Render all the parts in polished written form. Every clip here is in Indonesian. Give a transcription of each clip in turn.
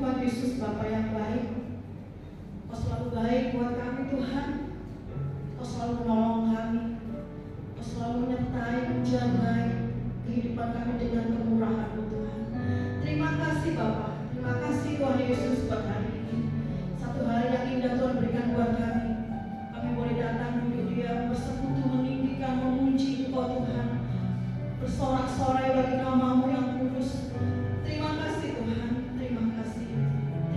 Tuhan Yesus, Bapa yang baik. Kau selalu baik buat kami Tuhan. Kau selalu menolong kami. Kau selalu menyertai, menjaga kehidupan kami dengan kemurahan-Mu Tuhan. Terima kasih Bapa. Terima kasih Tuhan Yesus buat hari ini. Satu hari yang indah Tuhan berikan buat kami. Kami boleh datang duduk diam, bersekutu, meninggikan, memuji Engkau Tuhan, bersorak-sorai bagi nama-Mu yang kudus. Terima kasih Tuhan. Terima kasih.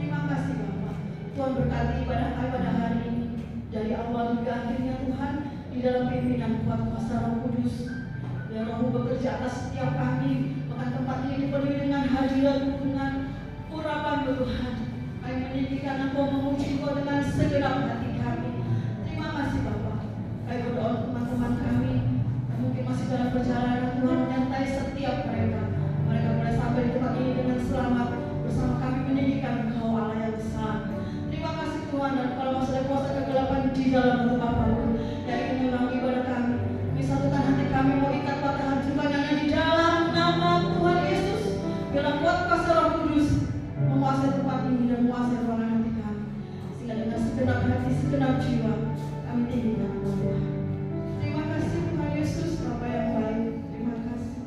Terima kasih Bapa. Tuhan berkati ibadah kami pada hari ini, dari awal hingga akhirnya Tuhan, di dalam pimpinan kuat kuasa Roh Kudus. Biar Roh-Mu bekerja atas setiap kami, bahkan tempat ini dipenuhi dengan hadirat-Mu, dengan urapan-Mu Tuhan. Kami meninggikan Engkau, memuji Engkau dengan segenap hati kami. Terima kasih Bapa. Kami berdoa untuk teman-teman kami yang mungkin masih dalam perjalanan, Tuhan menyertai setiap mereka. Mereka boleh sampai di tempat ini dengan selamat. Bersama kami meninggikan Engkau Allah yang besar. Terima kasih Tuhan. Dan kalau masih ada kuasa kegelapan di dalam hidup apapun yang ingin mengganggu ibadah kami, kami satukan hati kami, mau ikat patah hancuran hanya di dalam nama Tuhan Yesus. Biarlah kuat kuasa Roh Kudus menguasai tempat ini dan menguasai ruangan hati kami, sehingga dengan segenap hati, segenap jiwa kami tinggikan Engkau Tuhan. Terima kasih Tuhan Yesus, Bapa yang baik. Terima kasih.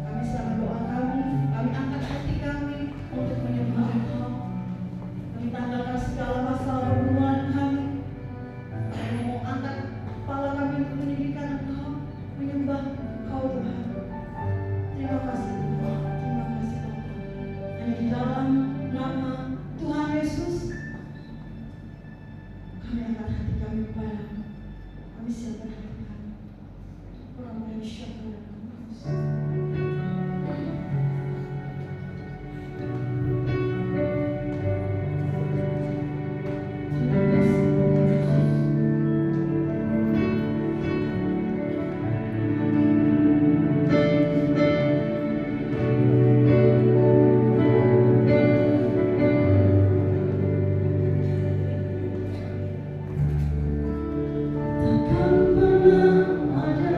Kami serahkan doa kami angkat hati kami untuk menyembah Engkau. Kami tanggalkan segala masalah pergumulan kami. Kami mau angkat kepala kami untuk meninggikan Engkau, menyembah Engkau Tuhan. Terima kasih Tuhan. Terima kasih Bapa. Hanya di dalam nama Tuhan Yesus kami angkat hati kami kepada-Mu. Kami siapkan hati kami. Kurang mensyukur dan kudus. Takkan pernah ada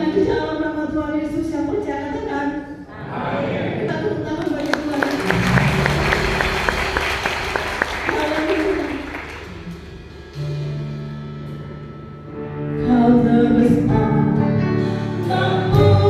hanya di dalam nama Tuhan Yesus yang percaya, katakan amin. Kita tepuk tangan bagi Tuhan. Haleluya. Kau terbesar, tak mulia.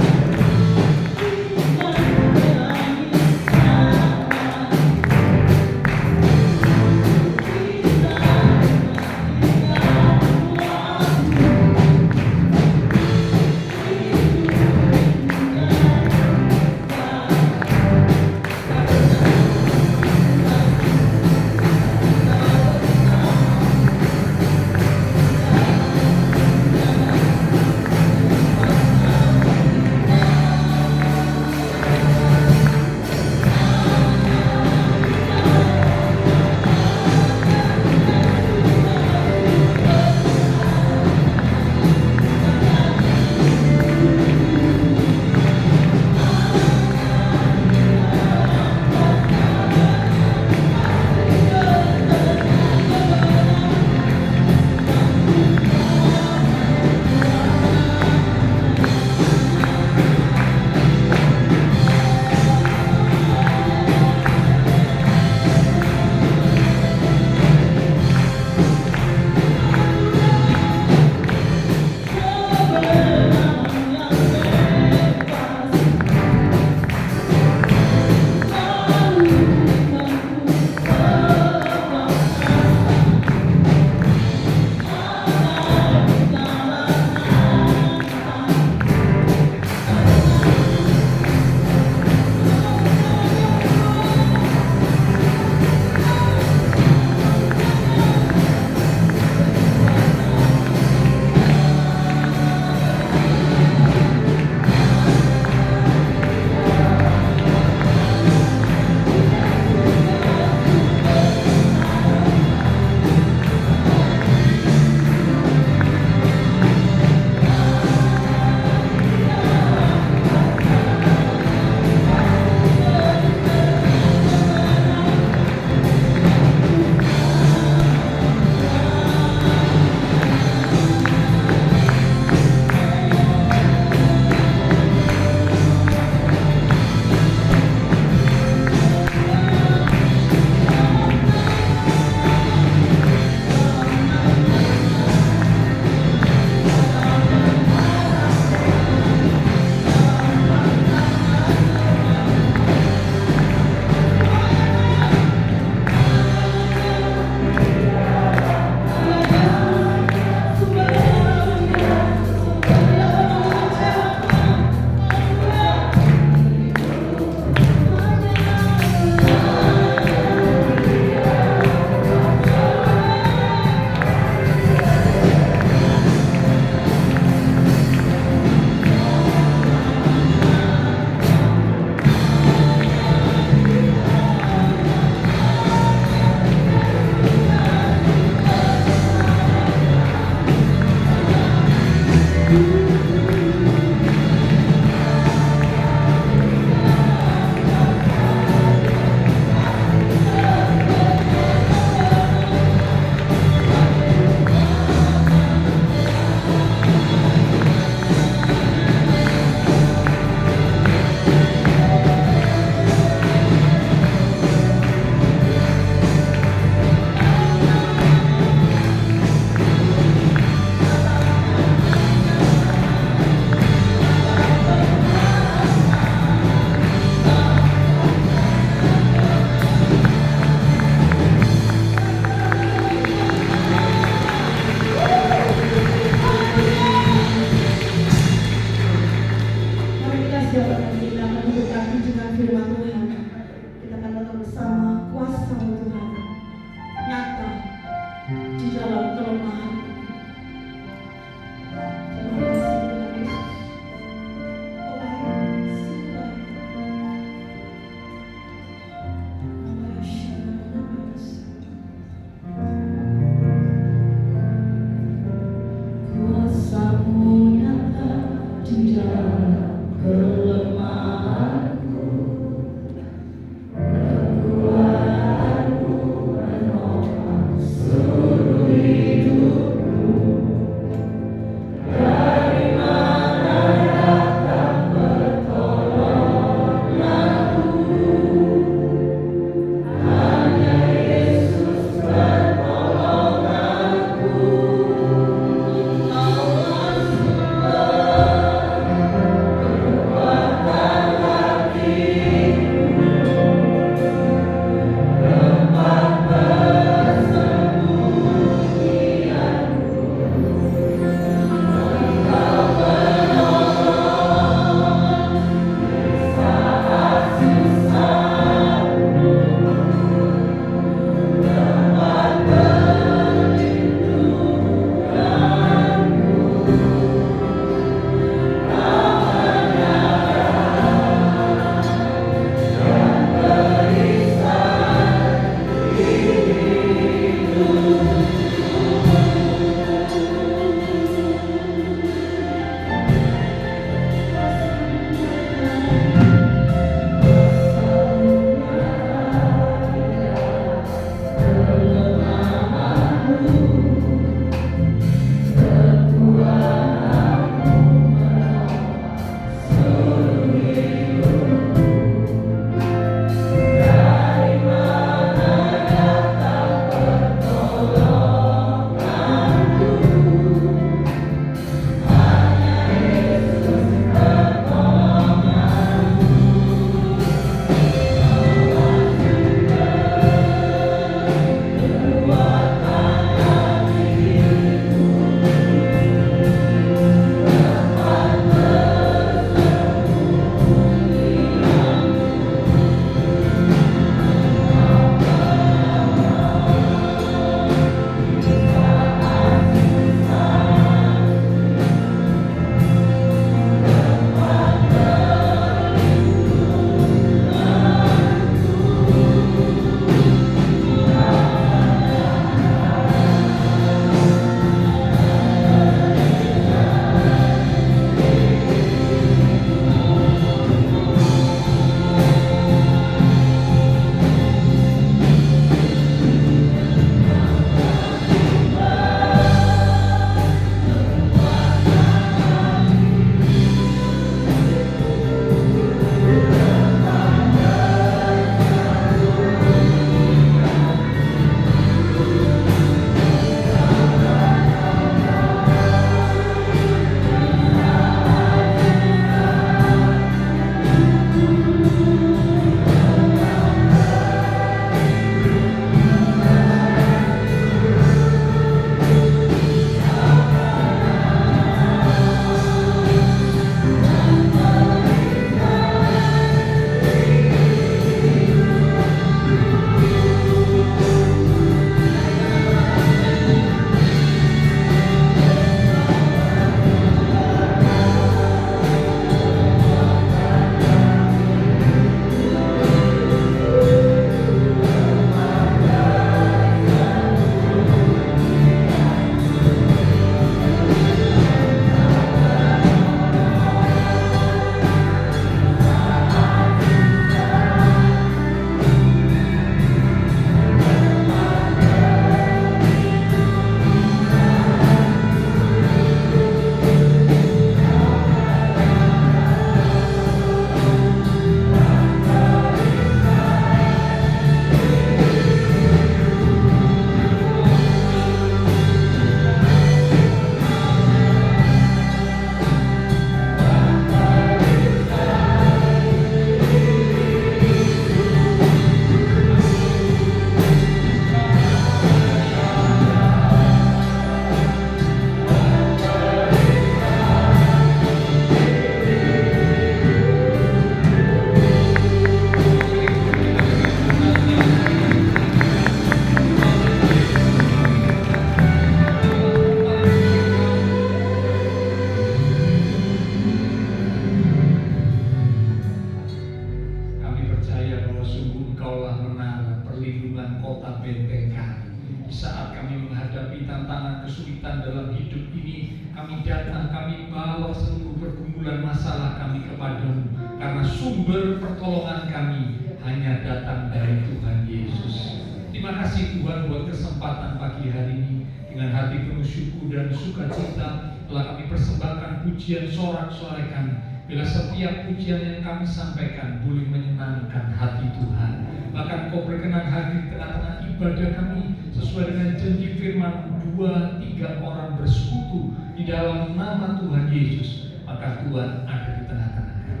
kesulitan dalam hidup ini, kami datang, kami bawa seluruh pergumulan masalah kami kepadamu, karena sumber pertolongan kami hanya datang dari Tuhan Yesus. Terima kasih Tuhan buat kesempatan pagi hari ini. Dengan hati penuh syukur dan sukacita telah kami persembahkan pujian sorak-sorai kami. Bila setiap pujian yang kami sampaikan boleh menyenangkan hati Tuhan, bahkan Kau berkenan hadir di tengah-tengah ibadah kami sesuai dengan janji firman, 2-3 orang bersekutu di dalam nama Tuhan Yesus, maka Tuhan ada di tengah-tengah kami.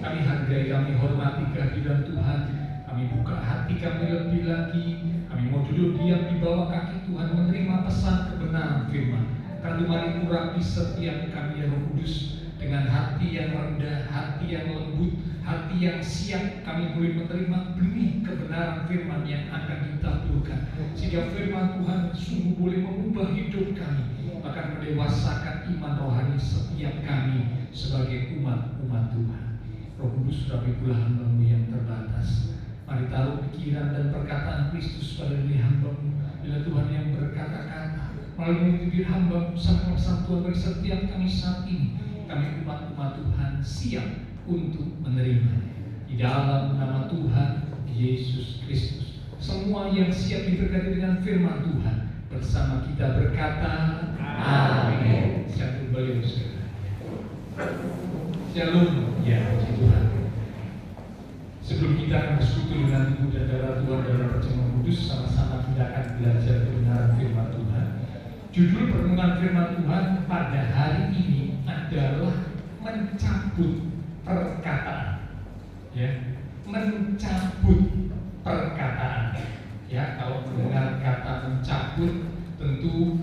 Kami hargai, kami hormati kehadiran Tuhan. Kami buka hati kami lebih lagi. Kami mau duduk diam di bawah kaki Tuhan, menerima pesan kebenaran firman. Karena mari urapi setiap kami ya Roh Kudus, dengan hati yang rendah, hati yang lembut, hati yang siap, kami boleh menerima benih kebenaran firman yang akan ditaburkan, sehingga firman Tuhan sungguh boleh mengubah hidup kami, bahkan mendewasakan iman rohani setiap kami sebagai umat Tuhan. Roh Kudus, rapilah hamba-Mu yang terbatas. Mari taruh pikiran dan perkataan Kristus pada diri hamba-Mu. Bila Tuhan yang berkata-kata melalui bibir hamba-Mu, sama-sama Tuhan bagi setiap kami saat ini, kami umat-umat Tuhan siap untuk menerimanya. Di dalam nama Tuhan Yesus Kristus, semua yang siap diberkati dengan firman Tuhan bersama kita berkata amin. Shalom beliau saudara. Shalom ya puji Tuhan. Sebelum kita akan bersekutu dengan tubuh dan darah Tuhan dalam perjamuan kudus, sama-sama kita akan belajar kebenaran firman Tuhan. Judul pertemuan firman Tuhan pada hari ini adalah mencabut perkataan. Ya, mencabut perkataan. Ya, kalau mendengar kata mencabut, tentu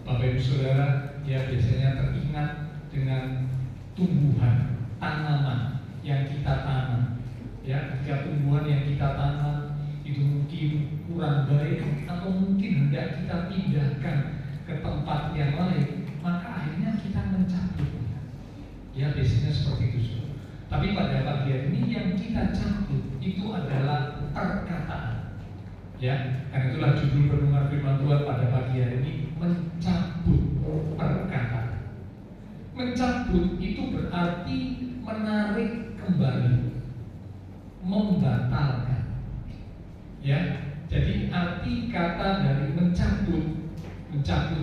Bapak Ibu Saudara ya biasanya teringat dengan tumbuhan, tanaman yang kita tanam. Ya, ketika tumbuhan yang kita tanam itu mungkin kurang baik atau mungkin hendak kita pindahkan ke tempat yang lain, maka akhirnya kita mencabutnya. Ya, biasanya seperti itu. Tapi pada pagi hari ini yang kita cabut itu adalah perkataan. Ya, karena itulah judul renungan firman Tuhan pada pagi hari ini, mencabut perkataan. Mencabut itu berarti menarik kembali, membatalkan. Ya, jadi arti kata dari mencabut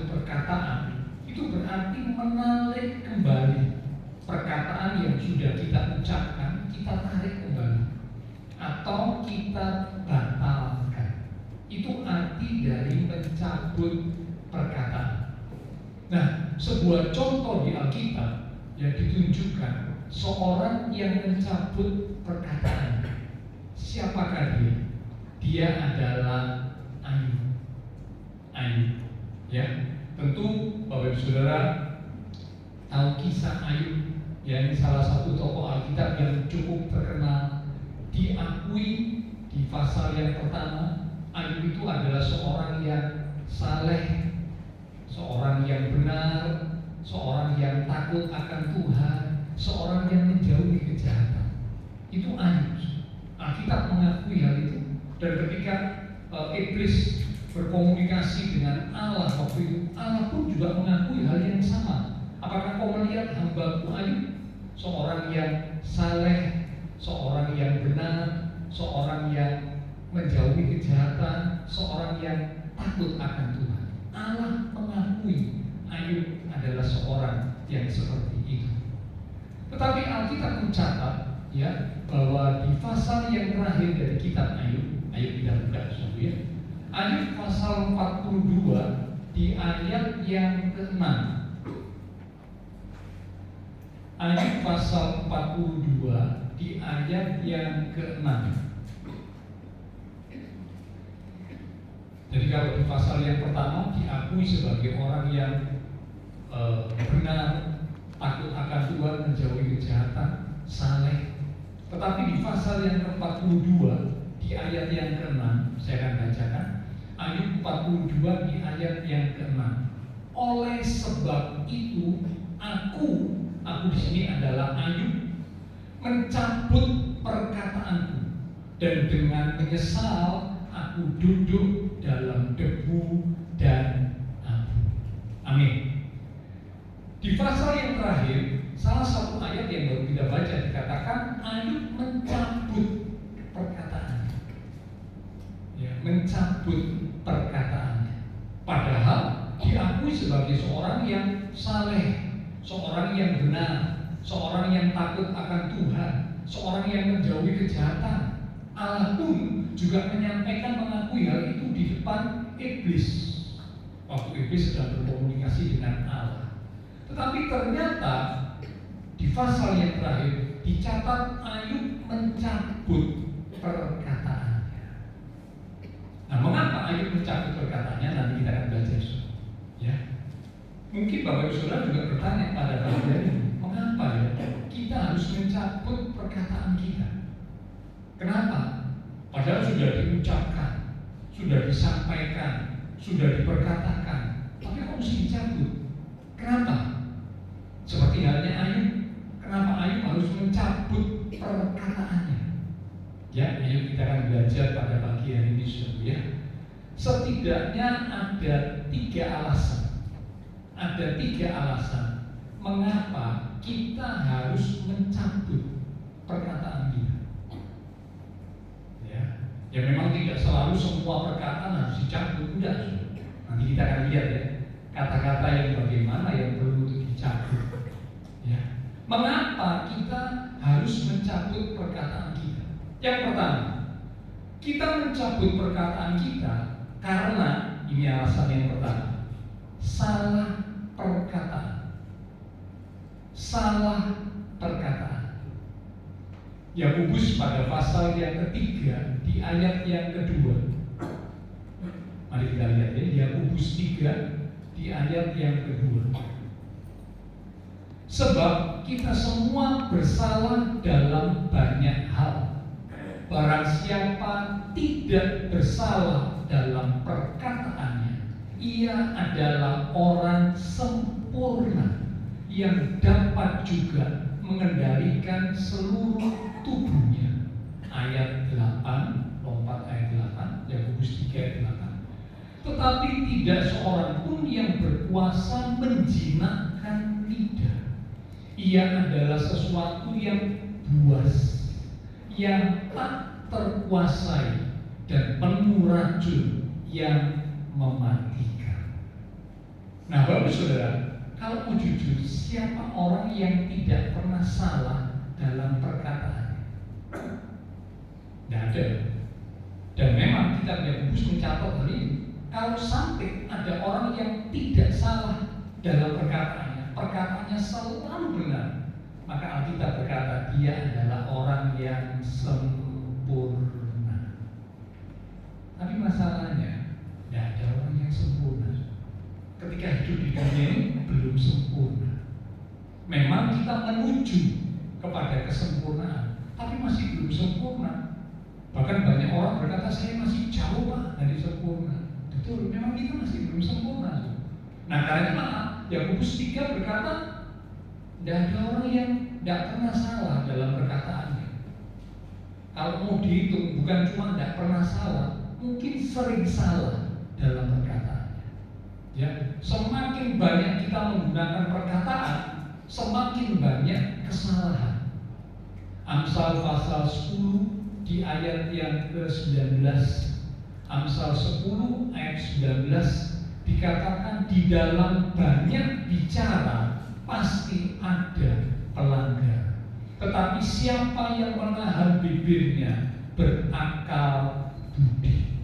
perkataan itu berarti menarik kembali perkataan yang sudah kita ucapkan, kita tarik kembali atau kita batalkan. Itu arti dari mencabut perkataan. Nah, sebuah contoh di Alkitab yang ditunjukkan seorang yang mencabut perkataan. Siapakah dia? Dia adalah Ayub. Ya, tentu Bapak Ibu Saudara tahu kisah Ayub. Ya, ini salah satu tokoh Alkitab yang cukup terkenal, diakui di pasal yang pertama. Ayub itu adalah seorang yang saleh, seorang yang benar, seorang yang takut akan Tuhan, seorang yang menjauhi kejahatan. Itu Ayub. Alkitab mengakui hal itu. Dan ketika iblis berkomunikasi dengan Allah waktu itu, Allah pun juga mengakui hal yang sama. Apakah kau melihat hamba-Ku Ayub, seorang yang saleh, seorang yang benar, seorang yang menjauhi kejahatan, seorang yang takut akan Tuhan. Allah mengakui Ayub adalah seorang yang seperti itu. Tetapi Alkitab mencatat ya bahwa di pasal yang terakhir dari kitab Ayub kita buka dulu ya. Ayub pasal 42 di ayat yang ke-6. Ayub pasal 42 di ayat yang ke-6. Jadi kalau di pasal yang pertama diakui sebagai orang yang benar, takut akan Tuhan, menjauhi kejahatan, saleh. Tetapi di pasal yang ke-42 di ayat yang ke-6, saya akan bacakan Ayub 42 di ayat yang ke-6. Oleh sebab itu aku di sini adalah Ayub, mencabut perkataanku, dan dengan menyesal aku duduk dalam debu dan abu. Amin. Di pasal yang terakhir, salah satu ayat yang baru kita baca dikatakan Ayub mencabut perkataannya. Ya, mencabut perkataannya. Padahal diakui sebagai seorang yang saleh, seorang yang benar, seorang yang takut akan Tuhan, seorang yang menjauhi kejahatan. Allah pun juga menyampaikan mengakui hal itu di depan iblis waktu iblis sedang berkomunikasi dengan Allah. Tetapi ternyata di pasal yang terakhir dicatat Ayub mencabut perkataannya. Nah, mengapa Ayub mencabut perkataannya? Nanti kita akan belajar, ya. Mungkin Bapak Ibu Saudara juga bertanya pada bagian ini, mengapa ya kita harus mencabut perkataan kita? Kenapa? Padahal sudah diucapkan, sudah disampaikan, sudah diperkatakan, tapi kok mesti dicabut? Kenapa? Seperti halnya Ayub, kenapa Ayub harus mencabut perkataannya? Ya, ayo kita akan belajar pada pagi hari ini, saudara, ya. Setidaknya ada 3 alasan. Ada 3 alasan mengapa kita harus mencabut perkataan kita. Ya memang tidak selalu semua perkataan harus dicabut, enggak. Nanti kita akan lihat ya, kata-kata yang bagaimana yang perlu untuk dicabut. Ya. Mengapa kita harus mencabut perkataan kita? Yang pertama, kita mencabut perkataan kita karena ini alasan yang pertama, salah perkataan. Salah perkataan. Yakobus pada pasal yang ketiga di ayat yang kedua. Mari kita lihat ya, Yakobus 3 di ayat yang kedua. Sebab kita semua bersalah dalam banyak hal. Barang siapa tidak bersalah dalam perkataannya, ia adalah orang sempurna yang dapat juga mengendalikan seluruh tubuhnya. Ayat 8, lompat ayat 8, Yakobus 3 ayat 8. Tetapi tidak seorang pun yang berkuasa menjinakkan lidah. Ia adalah sesuatu yang buas, yang tak terkuasai dan penuh racun yang mematikan. Nah, Bapak Saudara, kalau mau jujur, siapa orang yang tidak pernah salah dalam perkataan? Tidak ada. Dan memang kitab Yakobus mencatat hal ini. Kalau sampai ada orang yang tidak salah dalam perkataannya, perkataannya selalu benar, maka Alkitab berkata dia adalah orang yang sempurna. Tapi masalahnya, tidak ada orang yang sempurna. Ketika hidup di dunia ini belum sempurna. Memang kita menuju kepada kesempurnaan, tapi masih belum sempurna. Bahkan banyak orang berkata saya masih jauh Pak dari sempurna. Betul, memang kita masih belum sempurna. Nah karena Yakobus 3 berkata tidak ada orang yang tidak pernah salah dalam perkataannya. Kalau mau dihitung bukan cuma tidak pernah salah, mungkin sering salah dalam perkataannya. Ya, semakin banyak kita menggunakan perkataan, semakin banyak kesalahan. Amsal pasal 10 di ayat yang ke-19, Amsal 10 ayat 19 dikatakan di dalam banyak bicara pasti ada pelanggar, tetapi siapa yang menahan bibirnya berakal budi.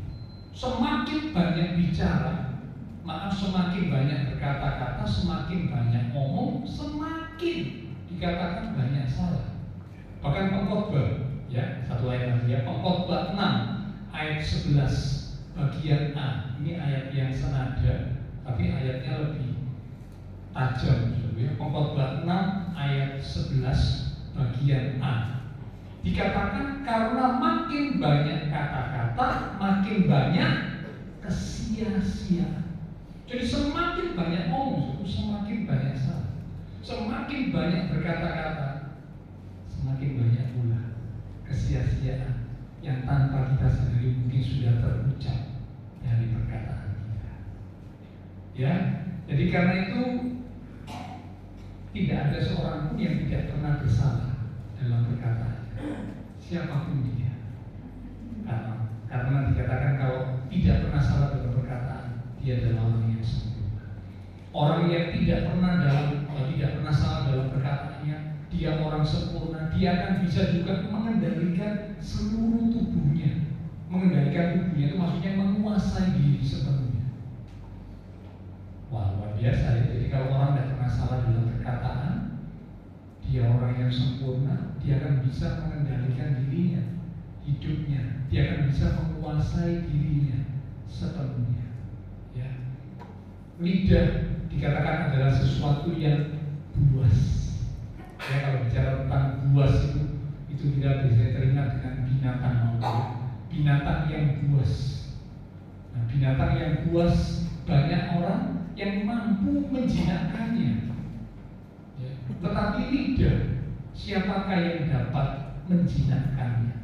Semakin banyak bicara, semakin banyak berkata-kata, semakin banyak ngomong, semakin dikatakan banyak salah. Bahkan pengkhotbah, ya, satu ayat lagi ya, pengkhotbah 6 ayat 11 bagian A. Ini ayat yang senada, tapi ayatnya lebih tajam. Ya. Pengkhotbah 6 ayat 11 bagian A. Dikatakan karena makin banyak kata-kata, makin banyak kesia-siaan. Jadi semakin banyak ngomong, semakin banyak salah. Semakin banyak berkata-kata, semakin banyak pula kesia-siaan yang tanpa kita sadari mungkin sudah terucap dari perkataan kita. Ya, Jadi karena itu tidak ada seorang pun yang tidak pernah bersalah dalam perkataannya, siapapun dia. Karena dikatakan kalau tidak pernah salah dalam perkataan, dia adalah orang yang sempurna. Orang yang tidak pernah salah dalam perkataannya, dia orang sempurna. Dia akan bisa juga mengendalikan seluruh tubuhnya. Mengendalikan tubuhnya itu maksudnya menguasai diri sepenuhnya. Wah, luar biasa ya. Jadi kalau orang tidak pernah salah dalam perkataan, dia orang yang sempurna. Dia akan bisa mengendalikan dirinya, hidupnya. Dia akan bisa menguasai dirinya sepenuhnya. Ya. Lidah dikatakan adalah sesuatu yang buas. Ya, kalau bicara tentang buas itu kita bisa teringat dengan binatang. Binatang yang buas. Nah, binatang yang buas banyak orang yang mampu menjinakkannya. Ya. Tetapi lidah, siapakah yang dapat menjinakkannya?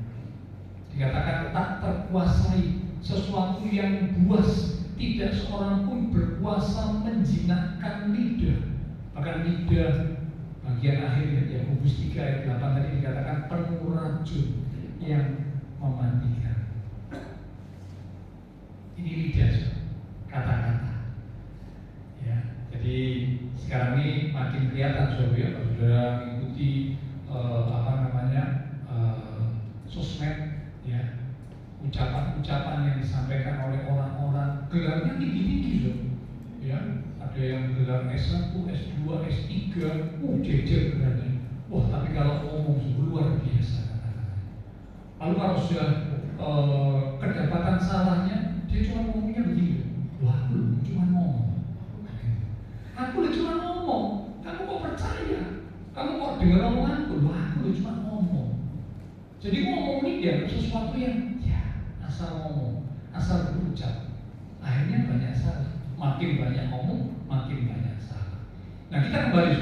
Dikatakan tak terkuasai, sesuatu yang buas, tidak seorang pun berkuasa menjinakkan lidah. Bahkan lidah bagian akhir Yakobus 3 ayat 8 tadi dikatakan penuh racun yang mematikan. Ini lidah, kata-kata. Ya, jadi sekarang ini makin kelihatan saudara, kalau sudah mengikuti sosmed, ya, ucapan-ucapan yang disampaikan oleh orang-orang, gelarnya tinggi-tinggi loh, ya, ada yang gelar S1, S2, S3, jejer gelarnya. Wah, tapi kalau ngomong luar biasa kata-kata. Lalu kalau sudah kedapatan salahnya, dia cuma ngomongnya begini, wah, lu cuma ngomong, aku cuma ngomong, kamu kok percaya, kamu kok dengar omonganku, wah, aku cuma ngomong. Jadi ngomong ini dianggap sesuatu yang asal ngomong, asal berucap. Akhirnya banyak salah. Makin banyak ngomong, makin banyak salah. Nah, kita kembali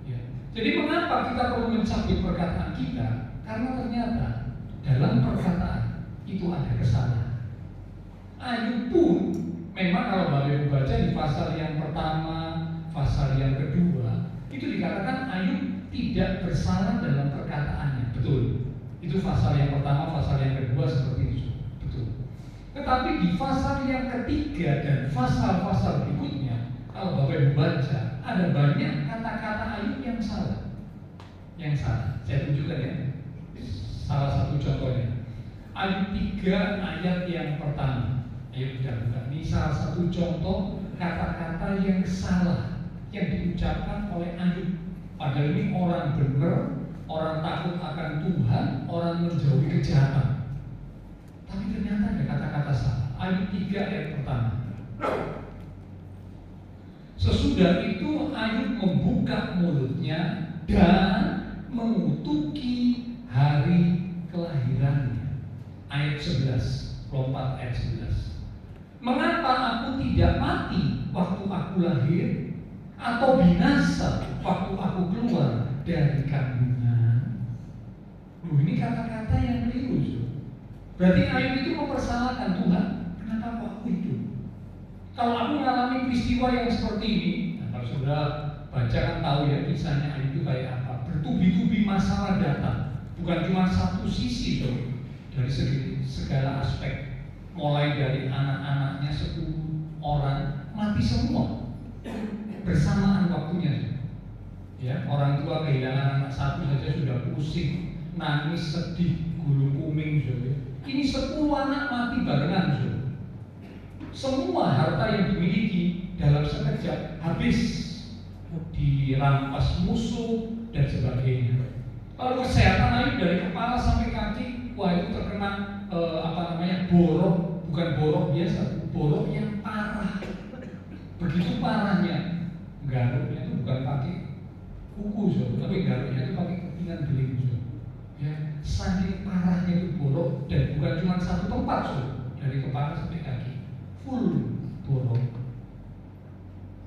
ya. Jadi mengapa kita perlu mencabut perkataan kita? Karena ternyata dalam perkataan itu ada kesalahan. Ayub pun memang kalau Bapak baca di pasal yang pertama, pasal yang kedua, itu dikatakan Ayub tidak bersalah dalam perkataannya. Betul. Itu pasal yang pertama, pasal yang kedua seperti itu. Betul. Tetapi di pasal yang ketiga dan pasal-pasal berikutnya, kalau Bapak Ibu baca, ada banyak kata-kata Ayub yang salah. Yang salah. Saya tunjukkan ya. Salah satu contohnya. Ayub 3 ayat yang pertama. Ayub tidak buka. Ini salah satu contoh kata-kata yang salah yang diucapkan oleh Ayub. Padahal ini orang benar, orang takut akan Tuhan, orang menjauhi kejahatan. Tapi ternyata ada kata-kata salah. Ayub 3 ayat pertama. Sesudah itu Ayub membuka mulutnya dan mengutuki hari kelahirannya. Ayat 11, lompat ayat 11. Mengapa aku tidak mati waktu aku lahir, atau binasa waktu aku keluar dari kandungan? Ini kata-kata yang keliru. Berarti Ayub itu mempersalahkan Tuhan. Kenapa kok aku hidup? Kalau aku mengalami peristiwa yang seperti ini, nah kalau sudah baca kan tahu ya kisahnya Ayub itu kayak apa. Bertubi-tubi masalah datang. Bukan cuma satu sisi tuh, dari segala aspek. Mulai dari anak-anaknya 10 orang mati semua bersamaan waktunya. Ya, orang tua kehilangan anak satu saja sudah pusing, nangis, sedih, gulung kuming. Ini 10 anak mati barengan. Semua harta yang dimiliki dalam sekejap habis, dirampas musuh dan sebagainya. Lalu kesehatan Ayub dari kepala sampai kaki, wah itu terkena borok, bukan borok biasa, borok yang parah. Begitu parahnya, garuknya itu bukan pakai kuku, tapi garuknya itu pakai kepingan beling. Ya, saking parahnya itu borok, dan bukan cuma satu tempat, dari kepala sampai kaki, full borok.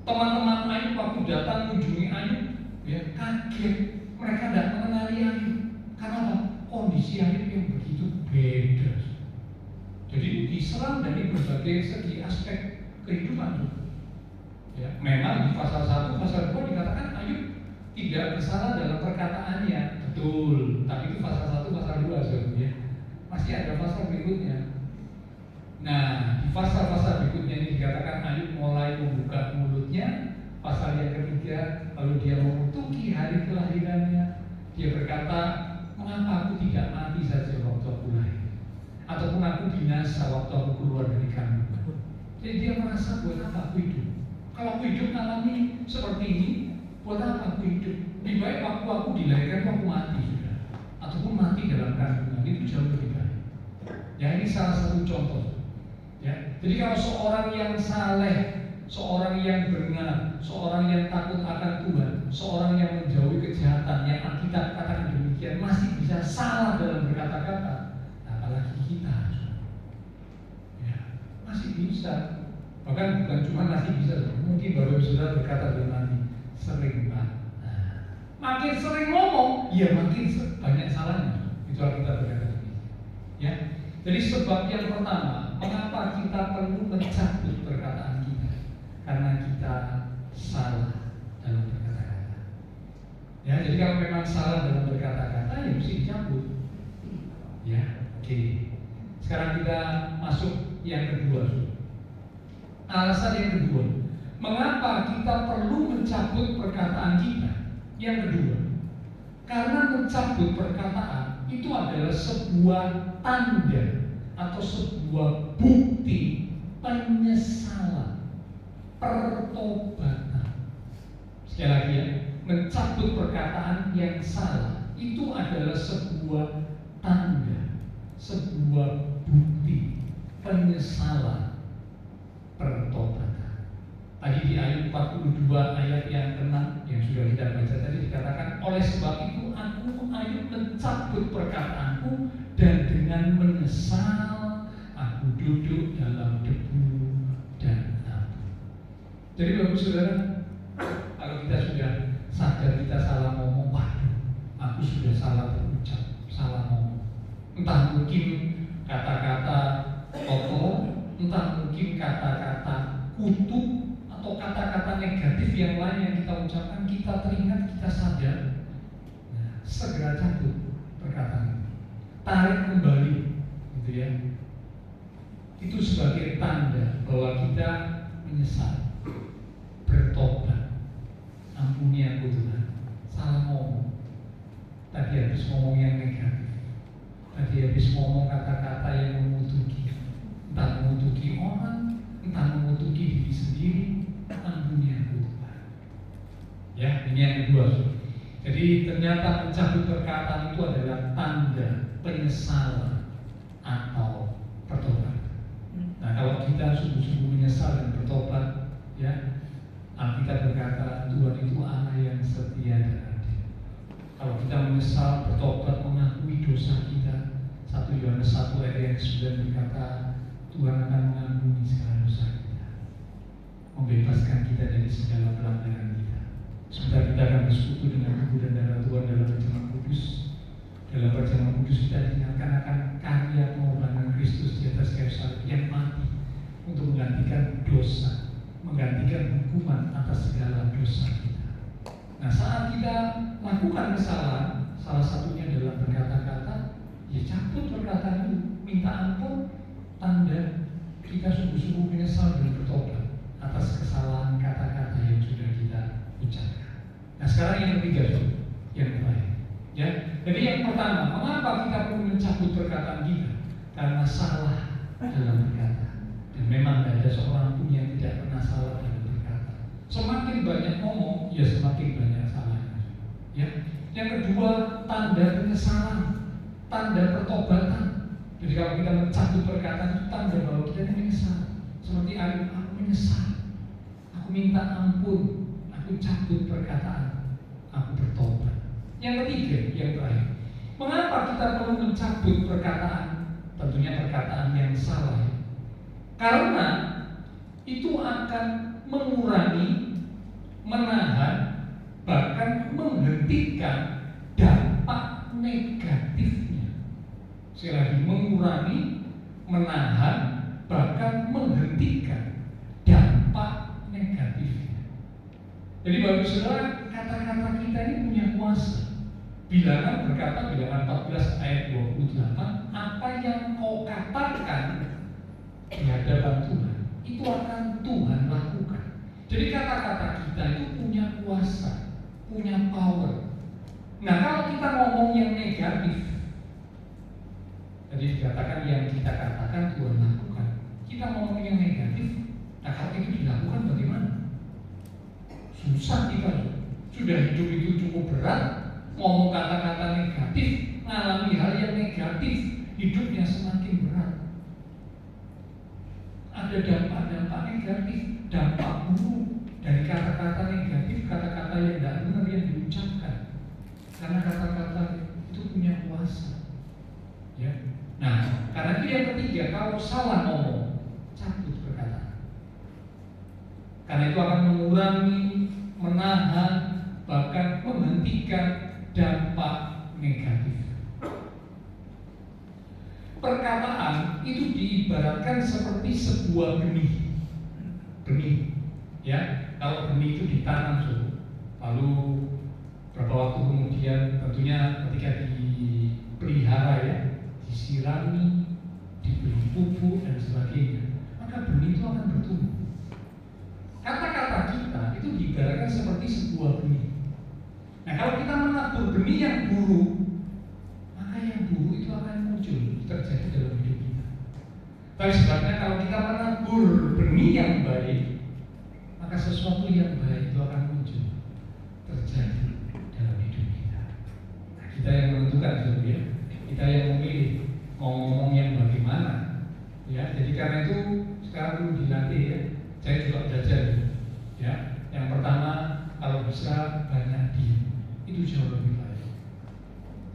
Teman-teman Ayub waktu datang mengunjungi Ayub, ya kaget, mereka tidak mengenali Ayub. Karena apa? Kondisi Ayub yang begitu beda. Jadi diserang dari berbagai segi aspek kehidupan. Ya, memang di pasal 1, pasal 2 dikatakan Ayub tidak bersalah dalam perkataannya, betul. Tapi itu pasal 1, pasal 2 sebenarnya. Masih ada pasal berikutnya. Nah, di pasal-pasal berikutnya ini dikatakan Ayub mulai membuka mulutnya. Pasal yang ketiga, lalu dia mengutuki hari kelahirannya. Dia berkata, mengapa aku tidak mati saja waktu aku lahir, ataupun aku binasa waktu aku keluar dari kandungan. Jadi dia merasa, buat apa aku hidup? Kalau aku hidup alami seperti ini, buat apa aku hidup? Lebih baik waktu aku dilahirkan aku mati sudah, ataupun mati dalam kandungan, itu jauh lebih baik. Ya, ini salah satu contoh. Ya, jadi kalau seorang yang saleh, seorang yang benar, seorang yang takut akan Tuhan, seorang yang menjauhi kejahatan, yang Alkitab katakan demikian, masih bisa salah dalam berkata-kata, apalagi kita, ya, masih bisa. Bahkan bukan cuma masih bisa, mungkin Bapak Ibu Saudara berkata dalam hati, sering Pak. Nah, makin sering ngomong, ya makin banyak salahnya. Itu Alkitab berkata demikian. Ya, jadi sebab yang pertama, mengapa kita perlu mencabut perkataan kita? Karena kita salah dalam berkata-kata. Ya, jadi kalau memang salah dalam berkata-kata, ya mesti dicabut. Ya, oke. Sekarang kita masuk yang kedua. Alasan yang kedua, mengapa kita perlu mencabut perkataan kita? Yang kedua, karena mencabut perkataan itu adalah sebuah tanda atau sebuah bukti penyesalan, pertobatan. Sekali lagi ya, mencabut perkataan yang salah itu adalah sebuah tanda, sebuah bukti penyesalan, pertobatan. Tadi di ayat 42 ayat yang ke-6 yang sudah kita baca tadi dikatakan, oleh sebab itu aku Ayub mencabut perkataanku dan dengan menyesal aku duduk dalam debu dan abu. Jadi Bapak Saudara, kalau kita sudah sadar kita salah ngomong, waduh, aku sudah salah berucap, salah ngomong. Entah mungkin kata-kata kotor, entah mungkin kata-kata kutuk, atau kata-kata negatif yang lain yang kita ucapkan, kita teringat, kita sadar, nah, segera cabut perkataan, tarik kembali, gitu ya. Itu sebagai tanda bahwa kita menyesal, bertobat. Ampuni aku Tuhan, salah ngomong. Tadi habis ngomong yang negatif, tadi habis ngomong kata-kata yang mengutuki, entah mengutuki orang, entah mengutuki diri sendiri. Ampuni aku Tuhan. Ya, ini yang kedua. Jadi ternyata mencabut perkataan itu adalah tanda penyesalan atau pertobatan. Nah, kalau kita sungguh-sungguh menyesal dan bertobat, ya, Alkitab berkata Tuhan itu Allah yang setia dan adil. Kalau kita menyesal, bertobat, mengakui dosa kita, 1 Yohanes 1 ayat yang ke-9 berkata, Tuhan akan mengampuni segala dosa kita, membebaskan kita dari segala pelanggaran kita. Sebentar kita akan bersekutu dengan tubuh dan darah Tuhan dalam perjamuan kudus. Dalam perjamuan kudus kita diingatkan akan karya pengorbanan Kristus di atas kayu salib yang mati untuk menggantikan dosa, menggantikan hukuman atas segala dosa kita. Nah, saat kita lakukan kesalahan, salah satunya adalah berkata-kata, ya cabut perkataan itu, minta ampun, tanda kita sungguh-sungguh menyesal dan bertobat atas kesalahan kata-kata yang sudah kita ucapkan. Nah, sekarang yang ketiga, yang terakhir. Ya, jadi yang pertama, mengapa kita perlu mencabut perkataan kita? Karena salah dalam berkata. Dan memang tidak ada seorang pun yang tidak pernah salah dalam berkata. Semakin banyak ngomong, ya semakin banyak salahnya. Ya, yang kedua, tanda penyesalan, tanda pertobatan. Jadi kalau kita mencabut perkataan itu tanda bahwa kita menyesal. Seperti Ayub, aku menyesal, aku minta ampun, aku cabut perkataan, aku bertobat. Yang ketiga, yang terakhir, mengapa kita perlu mencabut perkataan? Tentunya perkataan yang salah. Karena itu akan mengurangi, menahan, bahkan menghentikan dampak negatifnya. Sekali lagi, mengurangi, menahan, bahkan menghentikan dampak negatif. Jadi Bapak Saudara, kata-kata kita ini punya kuasa. Bilangan berkata, bilangan 14 ayat 28, apa yang kau katakan di hadapan Tuhan, itu akan Tuhan lakukan. Jadi kata-kata kita itu punya kuasa, punya power. Nah, kalau kita ngomong yang negatif, tadi dikatakan yang kita katakan Tuhan lakukan. Kita ngomong yang negatif, nah kalau itu dilakukan bagaimana? Susah kita. Sudah hidup itu cukup berat, ngomong kata-kata negatif, mengalami hal yang negatif, hidupnya semakin berat. Ada dampak-dampak negatif, dampak buruk dari kata-kata negatif, kata-kata yang tidak benar yang diucapkan. Karena kata-kata itu punya kuasa. Ya. Nah, karena itu yang ketiga, kalau salah ngomong, cabut perkataan. Karena itu akan mengurangi, menahan, bahkan menghentikan dampak negatif. Perkataan itu diibaratkan seperti sebuah benih. Benih, ya. Kalau benih itu ditanam, lalu beberapa waktu kemudian, tentunya ketika dipelihara, ya, disirami, diberi pupuk dan sebagainya, maka benih itu akan bertumbuh. Kata-kata kita itu diibaratkan seperti sebuah benih. Nah, kalau kita menabur benih yang buruk, maka yang buruk itu akan muncul terjadi dalam hidup kita. Tapi sebaliknya kalau kita menabur benih yang baik, maka sesuatu yang baik itu akan muncul terjadi dalam hidup kita. Nah, kita yang menentukan, ya. Kita yang memilih mau ngomong yang bagaimana, ya. Jadi karena itu sekarang perlu dilatih, ya. Saya juga belajar, ya. Yang pertama, kalau bisa banyak diam, itu jauh lebih baik.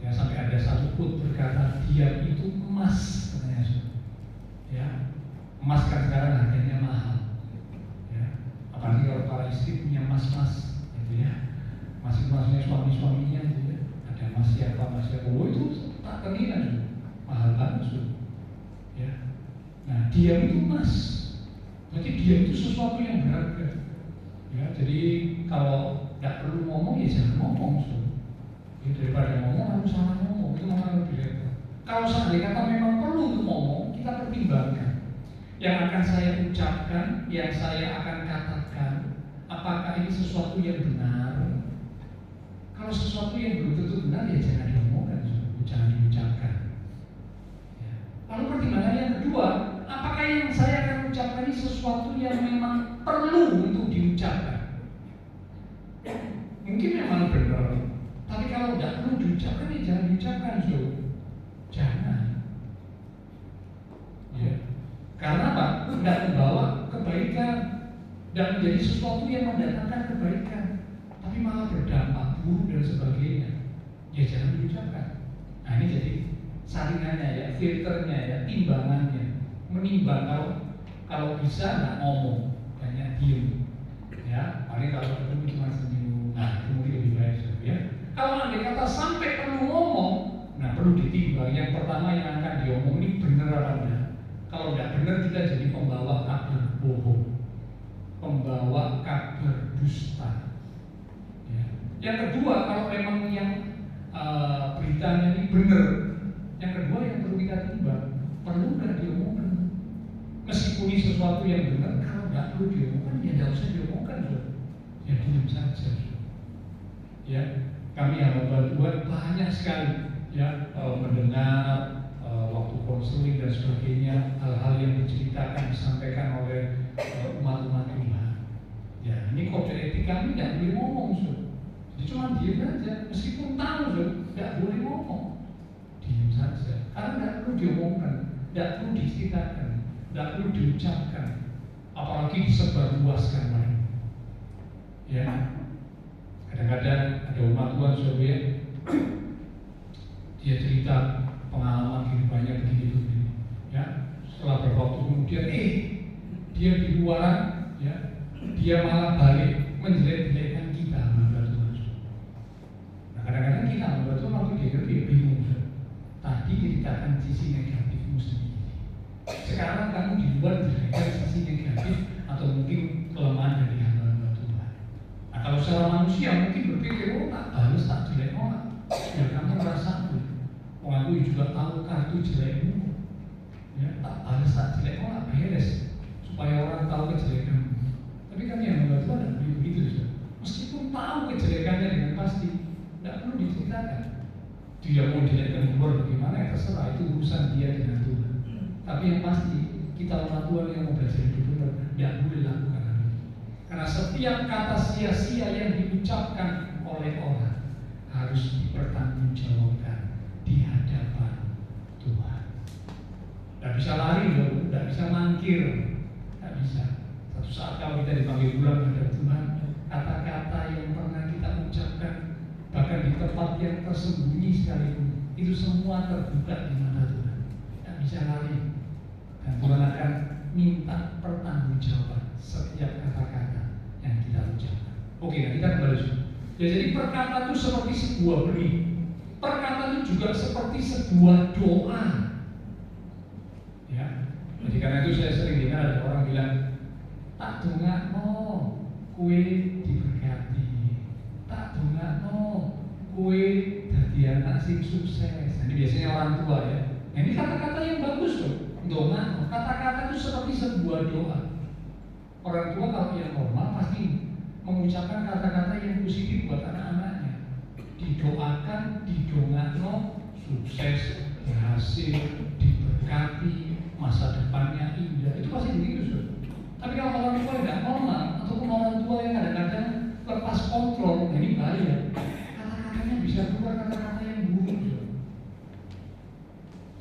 Ya, sampai ada satu quote berkata, diam itu emas, katanya. Ya, emas kan sekarang harganya mahal. Ya, apalagi kalau para istri punya mas-mas, gitu, ya. Masing-masingnya suami-suaminya, gitu, ya. Ada mas siapa, oh itu tak ternilai, mahal banget, ya. Nah, diam itu emas. Berarti diam itu sesuatu yang berharga. Ya, jadi kalau tidak perlu ngomong, ya jangan ngomong. Ya, daripada ngomong harus salah ngomong, itu malah lebih repot. Kalau seandainya kata memang perlu untuk ngomong, kita pertimbangkan. Yang akan saya ucapkan, yang saya akan katakan, apakah ini sesuatu yang benar? Kalau sesuatu yang belum tentu benar, ya jangan diomongkan, jangan diucapkan. Ya. Lalu pertimbangan yang kedua, apakah yang saya akan ucapkan ini sesuatu yang memang perlu untuk diucapkan? Mungkin memang benar, tapi kalau tidak perlu diucapkan, ya jangan diucapkan, jangan. Ya. Karena apa? Tidak membawa kebaikan, tidak menjadi sesuatu yang mendatangkan kebaikan, tapi malah berdampak buruk dan sebagainya. Ya jangan diucapkan. Nah, ini jadi saringannya, ya, filternya, ya, timbangannya. Menimbang, kalau bisa nggak ngomong, banyak diem, ya. Paling kalau ketemu cuma senyum, nah itu mungkin lebih baik, ya. Kalau andai kata sampai perlu ngomong, nah perlu ditimbang. Yang pertama yang akan diomong ini benar apa enggak. Kalau nggak benar, kita jadi pembawa kabar bohong, pembawa kabar dusta. Ya. Yang kedua, kalau memang yang beritanya ini benar, yang kedua yang perlu kita timbang, perlu nggak diomongkan. Meskipun ini sesuatu yang benar, kalau nggak perlu diomongkan, ya nggak usah diomongkan, ya diam saja. Ya, kami hamba Tuhan banyak sekali, ya, mendengar waktu konseling dan sebagainya, hal-hal yang diceritakan, disampaikan oleh umat-umat Tuhan. Ya, ini kode etik kami nggak boleh ngomong, jadi cuma diam saja, meskipun tahu, nggak boleh ngomong, diam saja, karena nggak perlu diomongkan, nggak perlu diceritakan, nggak perlu diucapkan, apalagi disebarluaskan lagi. Ya, kadang-kadang ada umat Tuhan, ya, dia cerita pengalaman kehidupannya begini, ya. Setelah beberapa waktu kemudian, dia di luaran, ya, dia malah balik menjelek-jelekkan kita, hamba Tuhan. Nah, kadang-kadang kita hamba Tuhan waktu dia bingung, tadi ceritakan sisi negatifmu sendiri, sekarang kamu di luar menjelekkan sisi negatif atau mungkin kelemahan dari hamba Tuhan. Nah, kalau secara manusia mungkin berpikir, oh tak balas tak jelek, oh ya kamu merasa oh aku juga tahu kartu jelekmu, ya tak balas tak jelek, oh beres supaya orang tahu kejelekanmu. Tapi kami yang hamba Tuhan tidak begitu saudara. Meskipun tahu kejelekannya dengan pasti, tidak perlu diceritakan. Dia mau jelekkan luar bagaimana ya terserah, itu urusan dia dengan Tuhan. Tapi yang pasti kita umat Tuhan yang mau belajar hidup benar tidak boleh lakukan hal itu. Karena setiap kata sia-sia yang diucapkan oleh orang harus dipertanggungjawabkan di hadapan Tuhan. Tidak bisa lari loh, tidak bisa mangkir, tidak bisa. Satu saat kalau kita dipanggil pulang kepada Tuhan, kata-kata yang pernah kita ucapkan bahkan di tempat yang tersembunyi sekalipun, itu semua terbuka di mata Tuhan. Tidak bisa lari. Dan Tuhan akan minta pertanggungjawaban setiap kata-kata yang kita ucapkan. Oke, kita kembali dulu. Ya, jadi perkataan itu seperti sebuah benih. Perkataan itu juga seperti sebuah doa. Ya, jadi karena itu saya sering dengar ada orang bilang, tak dongakno kue diberkati, tak dongakno kue dadi anak sing sukses. Ini biasanya orang tua ya. Nah, ini kata-kata yang bagus loh. Dongakno, kata-kata itu seperti sebuah doa. Orang tua kalau yang normal pasti mengucapkan kata-kata yang positif buat anak-anaknya. Didoakan, didongakno, sukses, berhasil, diberkati, masa depannya indah. Itu pasti begitu sudah. Tapi kalau orang tua yang tidak normal ataupun orang tua yang kadang-kadang lepas kontrol, ini bahaya. Kata-katanya bisa keluar kata-kata yang buruk.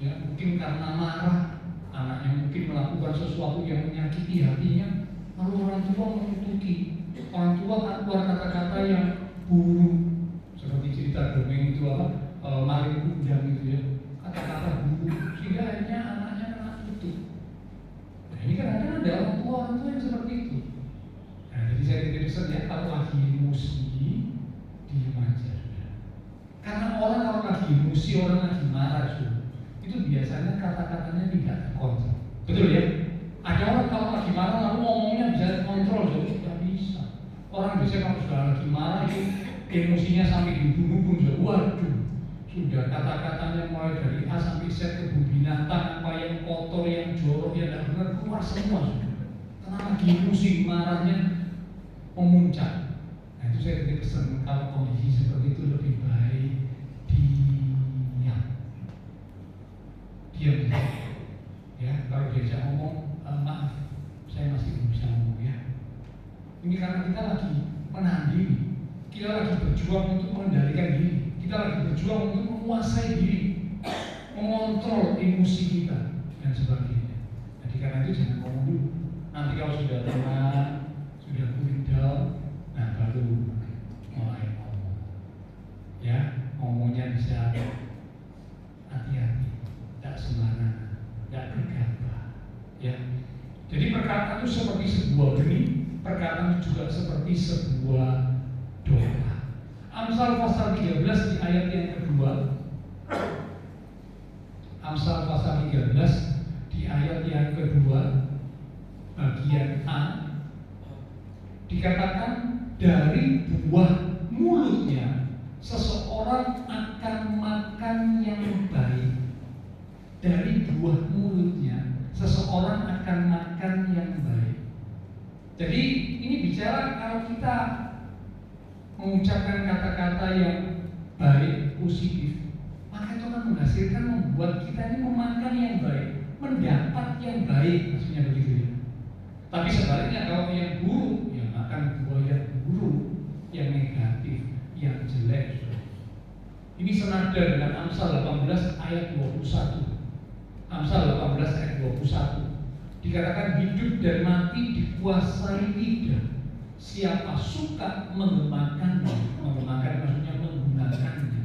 Ya, mungkin karena marah, anaknya mungkin melakukan sesuatu yang menyakiti hatinya, lalu orang tua mengutuki. Orang tua kan keluar kata-kata yang buruk, seperti cerita dongeng itu apa, maling kundang itu ya, kata-kata buruk, sehingga akhirnya anaknya kena kutuk. Nah, ini kan ada orang tua yang seperti itu. Nah, jadi saya titip pesan ya, kalau lagi emosi, diam aja. Karena orang kalau lagi emosi, orang lagi marah itu biasanya kata-katanya tidak terkontrol. Betul ya? Ada orang kalau lagi marah lalu ngomongnya bisa terkontrol, jadi tidak bisa. Orang biasanya kalau sudah lagi marah itu emosinya sampai dihubung-hubung, waduh, sudah kata-katanya mulai dari A sampai Z, kebun binatang, apa yang kotor, yang jorok, yang tidak benar keluar semua sudah. Karena lagi emosi, marahnya memuncak. Nah itu saya titip pesan, kalau kondisi seperti itu lebih baik diam ya. Kalau diajak ngomong, maaf saya masih belum bisa ngomong ya. Ini karena kita lagi menahan diri, kita lagi berjuang untuk mengendalikan diri, kita lagi berjuang untuk menguasai diri, mengontrol emosi kita dan sebagainya. Jadi karena itu jangan ngomong dulu. Nanti kalau sudah tenang, sudah cool down, nah baru mulai ngomong. Ya, ngomongnya bisa hati-hati, tidak sembarangan, tidak gegabah. Ya, jadi perkataan itu seperti sebuah benih, perkataan itu juga seperti sebuah doa. Amsal pasal 13 di ayat yang kedua. Amsal pasal 13 di ayat yang kedua, bagian A, dikatakan dari buah mulutnya seseorang akan makan yang baik. Dari buah mulutnya seseorang akan makan yang baik. Jadi ini bicara kalau kita mengucapkan kata-kata yang baik, positif, maka itu akan menghasilkan, membuat kita ini memakan yang baik, mendapat yang baik, maksudnya begitu ya. Tapi sebaliknya kalau yang buruk, ya makan buah yang buruk, yang negatif, yang jelek. Ini senada dengan Amsal 18 ayat 21. Amsal 18 ayat 21 dikatakan hidup dan mati dikuasai lidah. Siapa suka mengemakannya, mengemakan maksudnya menggunakannya,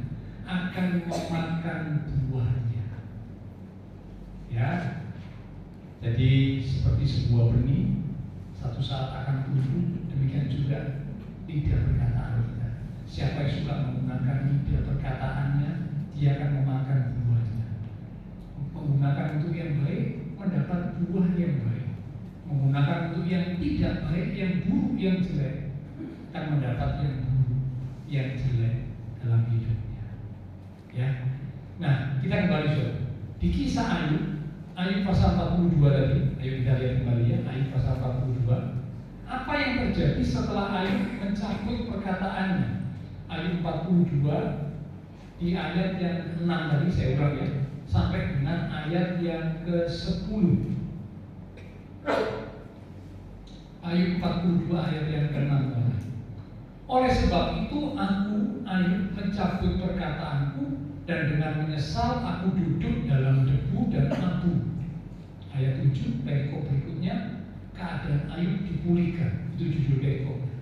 akan memakan buahnya. Ya, jadi seperti sebuah benih, satu saat akan tumbuh. Demikian juga lidah perkataan kita. Siapa yang suka menggunakan lidah perkataannya, dia akan memakan buahnya. Menggunakan untuk yang baik, mendapat buah yang baik. Menggunakan untuk yang tidak baik, yang buruk, yang jelek, akan mendapat yang buruk, yang jelek dalam hidupnya. Ya. Nah, kita kembali saudara. Di kisah Ayub pasal 42 tadi, ayo kita lihat kembali ya, Ayub pasal 42. Apa yang terjadi setelah Ayub mencabut perkataannya? Ayub 42 di ayat yang 6 tadi saya ulang ya, sampai dengan ayat yang ke-10. Ayub 42 ayat yang ke-6. Oleh sebab itu aku Ayub mencabut perkataanku, dan dengan menyesal aku duduk dalam debu dan abu. Ayat 7 perikop berikutnya, keadaan Ayub dipulihkan. Itu judul perikopnya.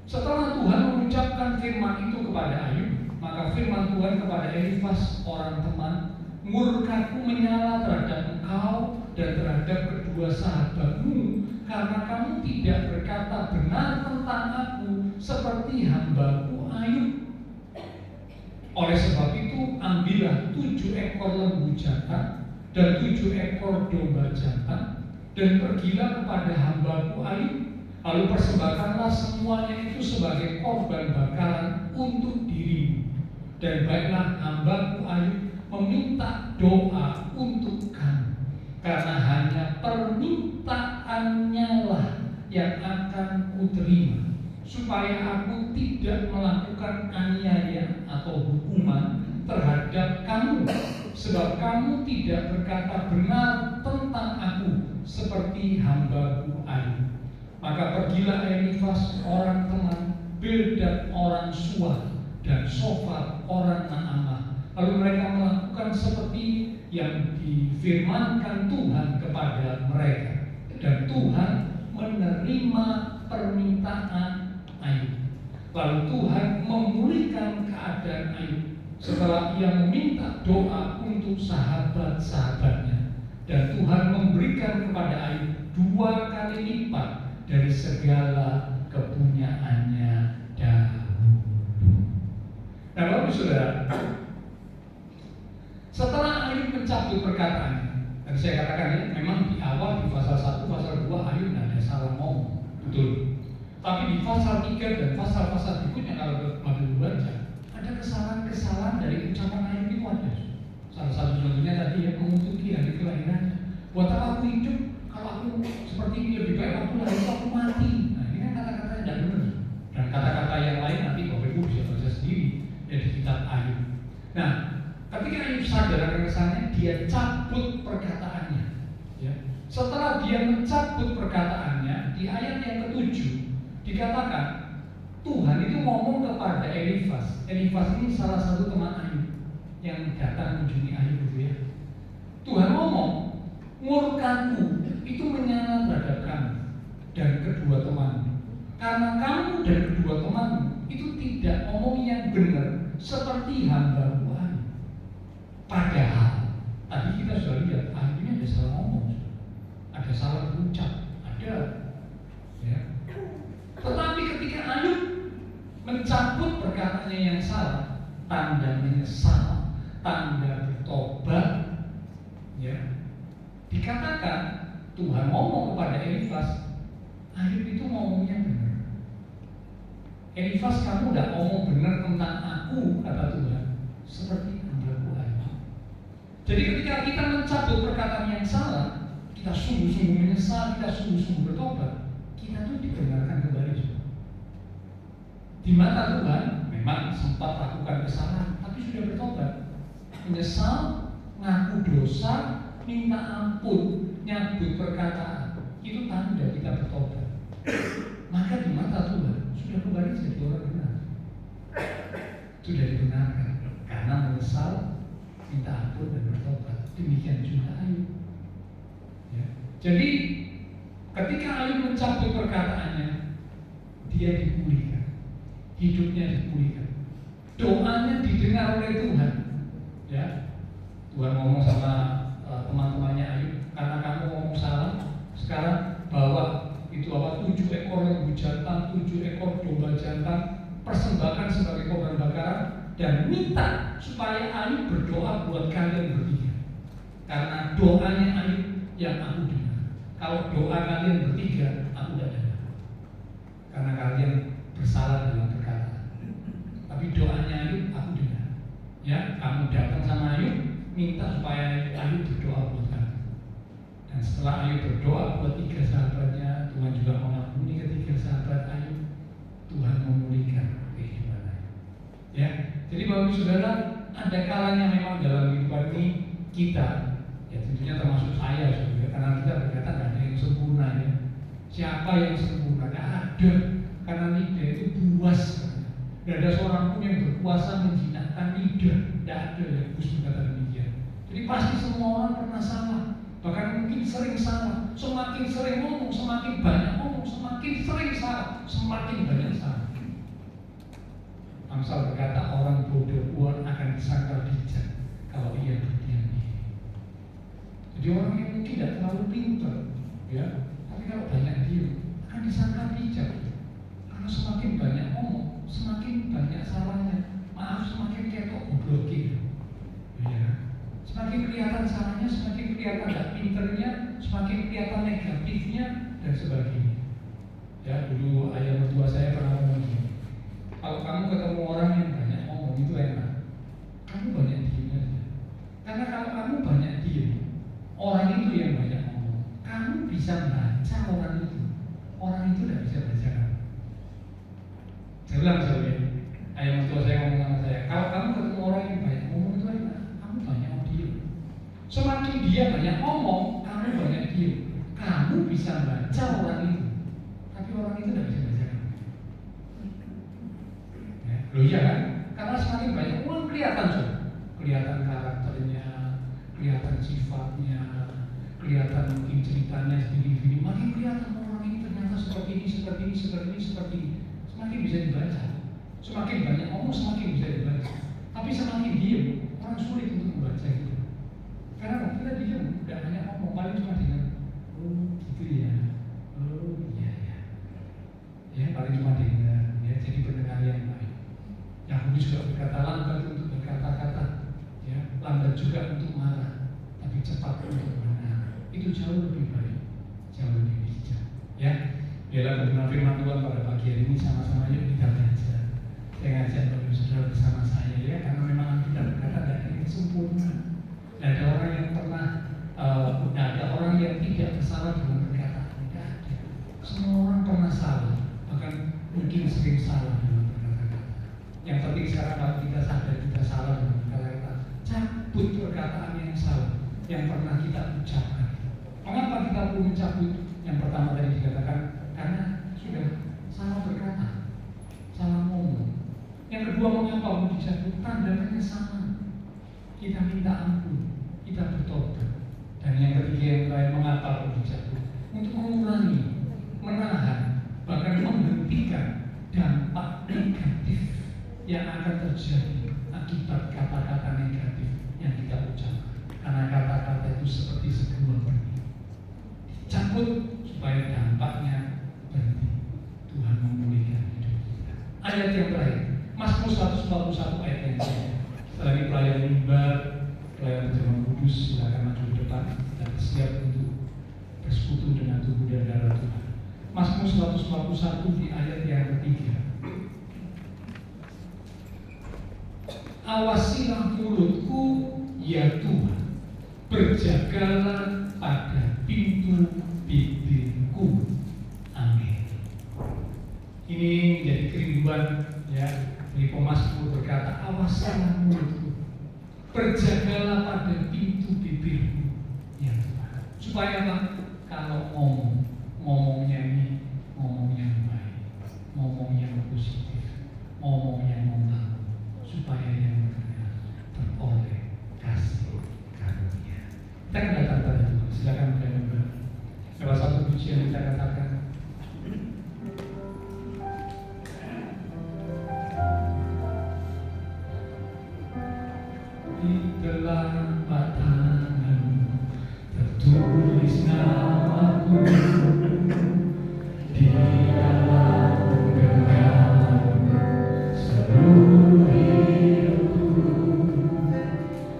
Setelah Tuhan mengucapkan firman itu kepada Ayub, maka firman Tuhan kepada Elifas orang teman, murkaku menyala terhadap engkau dan terhadap kedua sahabatmu, karena kamu tidak berkata benar tentang aku seperti hambaku Ayub. Oleh sebab itu, ambillah 7 ekor lembu jantan dan 7 ekor domba jantan, dan pergilah kepada hambaku Ayub, lalu persembahkanlah semuanya itu sebagai korban bakaran untuk dirimu. Dan baiklah hambaku Ayub meminta doa untuk kamu, karena hanya permintaannya lah yang akan kuterima, supaya aku tidak melakukan aniaya atau hukuman terhadap kamu, sebab kamu tidak berkata benar tentang aku seperti hambaku Ayub. Maka pergilah Elifas orang teman, Bildad orang Suah, dan Sofar orang Naamah. Lalu mereka melakukan seperti yang difirmankan Tuhan kepada mereka, dan Tuhan menerima permintaan Ayub. Lalu Tuhan memulihkan keadaan Ayub setelah ia meminta doa untuk sahabat-sahabatnya, dan Tuhan memberikan kepada Ayub 2 kali lipat dari segala kepunyaannya dahulu. Nah, Bapak Saudara, setelah Ayub mencabut perkataannya, dan saya katakan ya, memang di awal di pasal 1, pasal 2 Ayub tidak ada salah ngomong, betul. Tapi di pasal 3 dan pasal-pasal berikutnya kalau Bapak baca, ada kesalahan-kesalahan dari ucapan Ayub itu ada. Salah satu contohnya tadi ya, mengutuki hari kelahirannya. Buat apa aku hidup kalau aku seperti ini, lebih baik waktu lahir aku mati. Nah, ini kan kata-kata yang tidak benar. Dan kata-kata yang lain nanti Bapak Ibu bisa baca sendiri ya di kitab Ayub. Nah, ketika Ayub sadar akan kesalahannya, dia cabut perkataannya. Ya. Setelah dia mencabut perkataannya, di ayat yang ke-7 dikatakan Tuhan itu ngomong kepada Elifas. Elifas ini salah satu teman Ayub yang datang mengunjungi Ayub itu ya. Tuhan ngomong, murkaku itu menyala terhadap kamu dan kedua temanmu, karena kamu dan kedua temanmu itu tidak ngomong yang benar seperti hamba-Mu Ayub. Padahal tadi kita sudah lihat Ayub ini ada salah ngomong, ada salah ucap, ada ya. Tetapi ketika Ayub mencabut perkataannya yang salah, tanda menyesal, tanda bertobat, ya, dikatakan Tuhan ngomong kepada Elifas, Ayub itu ngomongnya benar. Elifas, kamu udah ngomong benar tentang aku, kata Tuhan, seperti hambaku Ayub. Jadi ketika kita mencabut perkataan yang salah, kita sungguh-sungguh menyesal, kita sungguh-sungguh bertobat, kita tuh dibenarkan kembali. Di mata Tuhan memang sempat lakukan kesalahan, tapi sudah bertobat, menyesal, ngaku dosa, minta ampun, nyabut perkataan, itu tanda kita bertobat. Maka di mata Tuhan sudah kembali jadi orang benar, sudah dibenarkan karena menyesal, minta ampun dan bertobat. Demikian juga Ayub. Ya. Jadi ketika Ayub mencabut perkataannya, dia dipulihkan. Hidupnya dipulihkan, doanya didengar oleh Tuhan. Ya, Tuhan ngomong sama teman-temannya Ayub, karena kamu ngomong salah, sekarang bawa itu 7 ekor lembu jantan, 7 ekor domba jantan, persembahkan sebagai korban bakaran, dan minta supaya Ayub berdoa buat kalian bertiga, karena doanya Ayub yang aku dengar. Kalau doa kalian bertiga, aku tidak dengar, karena kalian bersalah dalam perkataan. Tapi doanya Ayub aku dengar. Ya, kamu datang sama Ayub, minta supaya Ayub berdoa buat kamu. Dan setelah Ayub berdoa buat 3 sahabatnya, Tuhan juga mengampuni ketiga sahabat Ayub. Tuhan memulihkan kehidupan Ayub. Ya, jadi Bapak Ibu Saudara, ada kalanya memang dalam kehidupan ini kita, ya tentunya termasuk saya juga, karena kita berkata tidak ada yang sempurna ya. Siapa yang sempurna? Tidak ada. Karena lidah itu buas. Tidak ada seorang pun yang berkuasa menjinakkan lidah. Tidak ada yang Gus berkata demikian. Jadi pasti semua orang pernah salah. Bahkan mungkin sering salah. Semakin sering ngomong, semakin banyak ngomong, semakin sering salah, semakin banyak salah. Amsal berkata orang bodoh pun akan disangka bijak kalau ia berdiam diri. Jadi orang yang mungkin tidak terlalu pintar, ya, tapi kalau banyak diam akan disangka bijak. Karena semakin banyak ngomong, semakin banyak salahnya. Maaf, semakin ketok gobloknya. Ya. Semakin kelihatan salahnya, semakin kelihatan tidak pinternya, semakin kelihatan negatifnya dan sebagainya. Ya, dulu ayah mertua saya pernah ngomong gini. Kalau kamu ketemu orang yang banyak ngomong itu enak, kamu banyak diem aja. Karena kalau kamu banyak diem, orang itu yang banyak ngomong, kamu bisa baca orang itu. Orang itu tidak bisa baca kamu. Saya bilang misalnya, ayah mertua saya ngomong sama saya, kalau kamu ketemu orang yang banyak ngomong itu enak, kamu banyak diem. Semakin dia banyak ngomong, kamu banyak diem. Kamu bisa baca orang itu, tapi orang itu tidak bisa baca kamu. Loh iya kan? Karena semakin banyak orang kelihatan tuh, kelihatan karakternya, kelihatan sifatnya, kelihatan mungkin ceritanya sendiri-sendiri, makin kelihatan orang ini ternyata seperti ini, seperti ini, seperti ini, seperti ini. Semakin bisa dibaca. Semakin banyak ngomong semakin bisa dibaca. Tapi semakin diem, orang sulit untuk membaca itu. Karena kita diem, tidak banyak ngomong, paling cuma dengar, oh gitu ya, oh iya ya, ya paling cuma dengar, ya jadi pendengar yang baik. Yakobus juga berkata lambat untuk berkata-kata, ya, lambat juga untuk marah, tapi cepat untuk benar. Itu jauh lebih baik, jauh lebih bijak. Ya, biarlah kebenaran firman Tuhan pada pagi hari ini sama-sama yuk kita belajar. Saya ngajak Bapak Ibu Saudara bersama saya ya, karena memang kita berkata tidak ada yang sempurna. Tidak ada orang yang pernah, tidak ada orang yang tidak bersalah dalam perkataan. Tidak ada. Semua orang pernah salah, bahkan mungkin sering salah dalam perkataan. Yang penting sekarang kalau kita sadar kita salah dalam kata-kata, cabut perkataan yang salah yang pernah kita ucapkan. Mengapa kita perlu mencabut? Yang pertama tadi dikatakan karena sudah salah berkata, salah ngomong. Yang kedua, mengapa perlu dicabut? Tandanya sama. Kita minta ampun, kita bertobat. Dan yang ketiga yang terakhir, mengapa perlu dicabut? Untuk mengurangi, menahan, bahkan menghentikan dampak negatif yang akan terjadi akibat kata-kata negatif yang kita ucapkan. Karena kata-kata itu seperti sebuah benih. Dicabut supaya dampaknya berhenti. Tuhan memulihkan hidup kita. Ayat yang terakhir, Mazmur 141 ayat yang terakhir. Setelah ini pelayan mimbar, pelayan berjamaah kudus, silakan maju ke depan dan siap untuk bersekutu dengan tubuh dan darah Tuhan. Mazmur 141 di ayat yang ketiga. Awasilah mulutku, ya Tuhan, berjagalah pada pintu bibirku. Amin. Ini menjadi kerinduan ya dari pemazmur berkata, awasilah mulutku, berjagalah pada pintu bibirku, ya Tuhan. Supaya apa? Kalau ngomongnya ini ngomong yang baik, ngomong yang positif, ngomong yang membangun, supaya yang mendengar beroleh kasih karunia. Kita akan datang pada Tuhan. Silakan berdiri. Salah satu pujian kita katakan, di telapak tanganmu tertulis namaku, di dalam genggamanmu seluruh hidupku.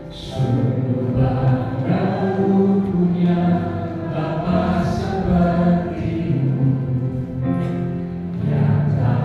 Sungguh bangga ku punya Bapa sepertimu yang tak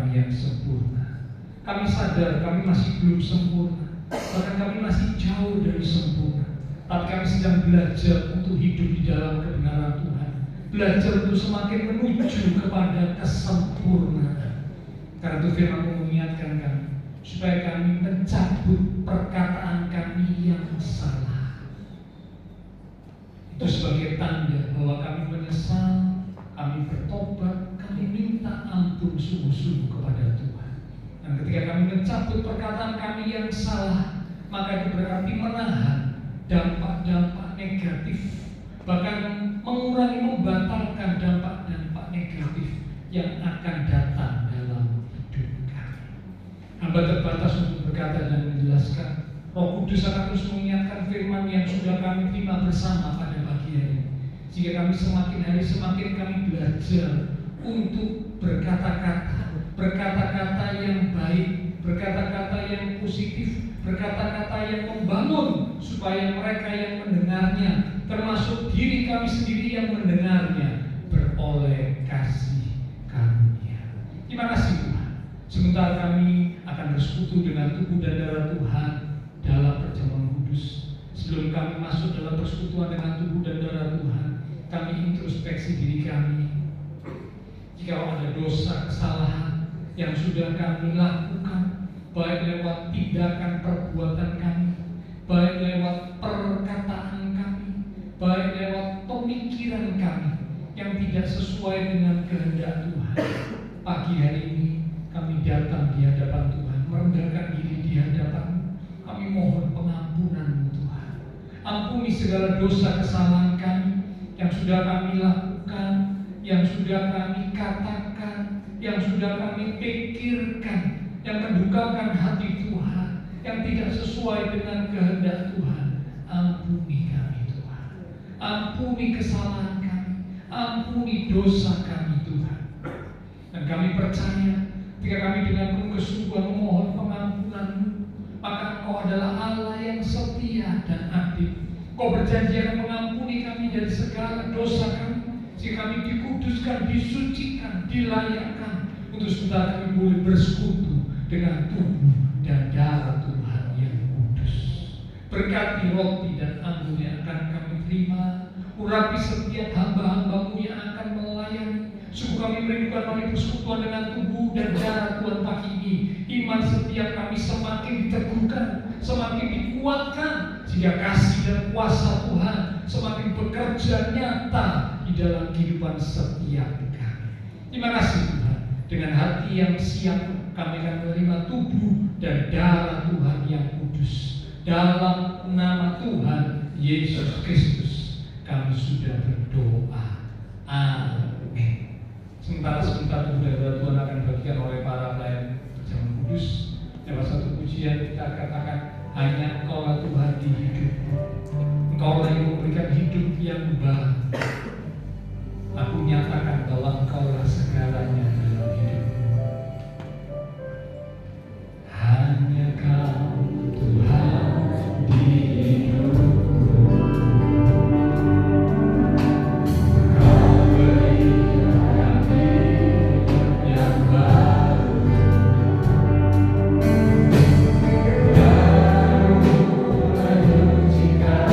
orang yang sempurna. Kami sadar kami masih belum sempurna, bahkan kami masih jauh dari sempurna. Tapi kami sedang belajar untuk hidup di dalam kebenaran Tuhan, belajar untuk semakin menuju kepada kesempurnaan. Karena itu firman mengingatkan kami supaya kami mencabut perkataan kami yang salah. Itu sebagai tanda bahwa kami menyesal, kami bertobat, kami minta ampun sungguh-sungguh kepada Tuhan. Dan ketika kami mencabut perkataan kami yang salah, maka itu berarti menahan dampak-dampak negatif, bahkan mengurangi, membatalkan dampak-dampak negatif yang akan datang dalam hidup kami. Hamba terbatas untuk berkata dan menjelaskan. Roh Kudus akan terus mengingatkan firman yang sudah kami terima bersama pada pagi hari ini, sehingga kami semakin hari semakin kami belajar untuk berkata-kata yang baik, berkata-kata yang positif, berkata-kata yang membangun, supaya mereka yang mendengarnya, termasuk diri kami sendiri yang mendengarnya, beroleh kasih karunia. Terima kasih Tuhan. Sementara kami akan bersekutu dengan tubuh dan darah Tuhan dalam perjamuan kudus. Sebelum kami masuk dalam persekutuan dengan tubuh dan darah Tuhan, kami introspeksi diri kami. Jika ada dosa, kesalahan yang sudah kami lakukan, baik lewat tindakan perbuatan kami, baik lewat perkataan kami, baik lewat pemikiran kami yang tidak sesuai dengan kehendak Tuhan, pagi hari ini kami datang di hadapan Tuhan, merendahkan diri di hadapan-Mu. Kami mohon pengampunan-Mu Tuhan. Ampuni segala dosa kesalahan kami yang sudah kami lakukan, yang sudah kami katakan, yang sudah kami pikirkan, yang mendukakan hati Tuhan, yang tidak sesuai dengan kehendak Tuhan. Ampuni kami Tuhan. Ampuni kesalahan kami, ampuni dosa kami Tuhan. Dan kami percaya ketika kami dengan penuh kesungguhan memohon pengampunan-Mu, maka Engkau adalah Allah yang setia dan adil. Engkau berjanji akan mengampuni kami dari segala dosa kami, sehingga kami dikuduskan, disucikan, dilayakkan untuk sebentar kami boleh bersekutu dengan tubuh dan darah Tuhan yang kudus. Berkati roti dan anggur yang akan kami terima, urapi setiap hamba-hamba-Mu yang akan melayani. Sungguh kami merindukan kami persekutuan dengan tubuh dan darah Tuhan pagi ini. Iman setiap kami semakin diteguhkan, semakin dikuatkan, sehingga kasih dan kuasa Tuhan semakin bekerja nyata di dalam kehidupan setiap kami. Terima kasih Tuhan. Dengan hati yang siap kami akan menerima tubuh dan darah Tuhan yang kudus. Dalam nama Tuhan Yesus Kristus kami sudah berdoa. Amin. Sebentar tubuh dan darah Tuhan akan dibagikan oleh para pelayan perjamuan kudus. Lewat satu pujian kita katakan, hanya Engkaulah Tuhan di hidupku. Engkaulah yang memberikan hidup yang baru. Aku nyatakan bahwa Engkaulah segalanya dalam hidupku. Hanya Kau Tuhan di hidupku. Jika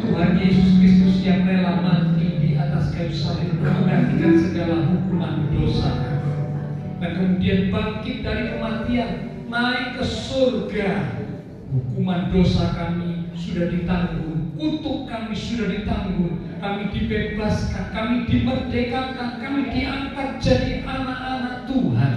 Tuhan Yesus Kristus yang rela mati di atas kayu salib menggantikan segala hukuman dosa kami, dan kemudian bangkit dari kematian, naik ke surga. Hukuman dosa kami sudah ditanggung, kutuk kami sudah ditanggung, kami dibebaskan, kami dimerdekakan, kami diangkat jadi anak-anak Tuhan,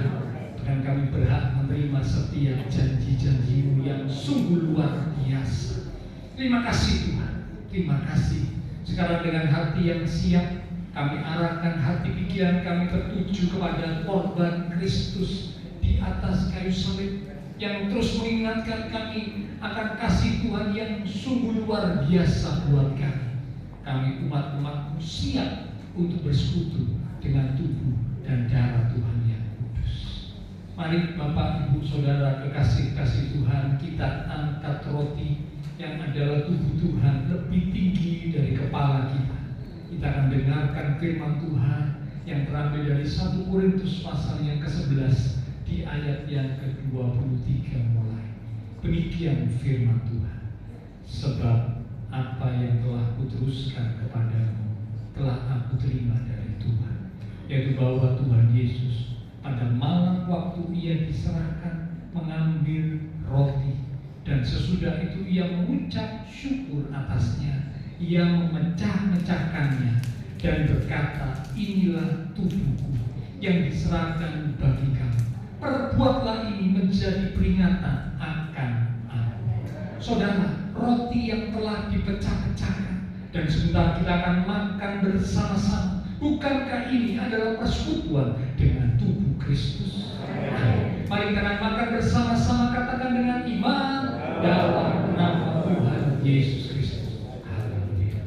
dan kami berhak menerima setiap janji-janji-Mu yang sungguh luar biasa. Terima kasih Tuhan, terima kasih. Sekarang dengan hati yang siap, kami arahkan hati pikiran kami tertuju kepada korban Kristus di atas kayu salib yang terus mengingatkan kami akan kasih Tuhan yang sungguh luar biasa buat kami. Kami umat-umat-Mu siap untuk bersekutu dengan tubuh dan darah Tuhan yang kudus. Mari Bapak, Ibu, Saudara kekasih-kasih Tuhan, kita angkat roti yang adalah tubuh Tuhan lebih tinggi dari kepala kita. Kita akan dengarkan firman Tuhan yang terambil dari 1 Korintus pasal yang ke-11 di ayat yang ke-23 mulai. Demikian firman Tuhan. Sebab apa yang telah kuteruskan kepadamu telah aku terima dari Tuhan, yaitu bahwa Tuhan Yesus pada malam waktu Ia diserahkan mengambil roti, dan sesudah itu Ia mengucap syukur atasnya, Ia memecah-mecahkannya dan berkata, inilah tubuhku yang diserahkan bagi kamu. Perbuatlah ini menjadi peringatan akan aku. Saudara, roti yang telah dipecah-pecahkan dan sebentar kita akan makan bersama-sama. Bukankah ini adalah persekutuan dengan tubuh Kristus? Mari kita akan makan bersama-sama, katakan dengan iman dalam nama Tuhan Yesus Kristus. Haleluya.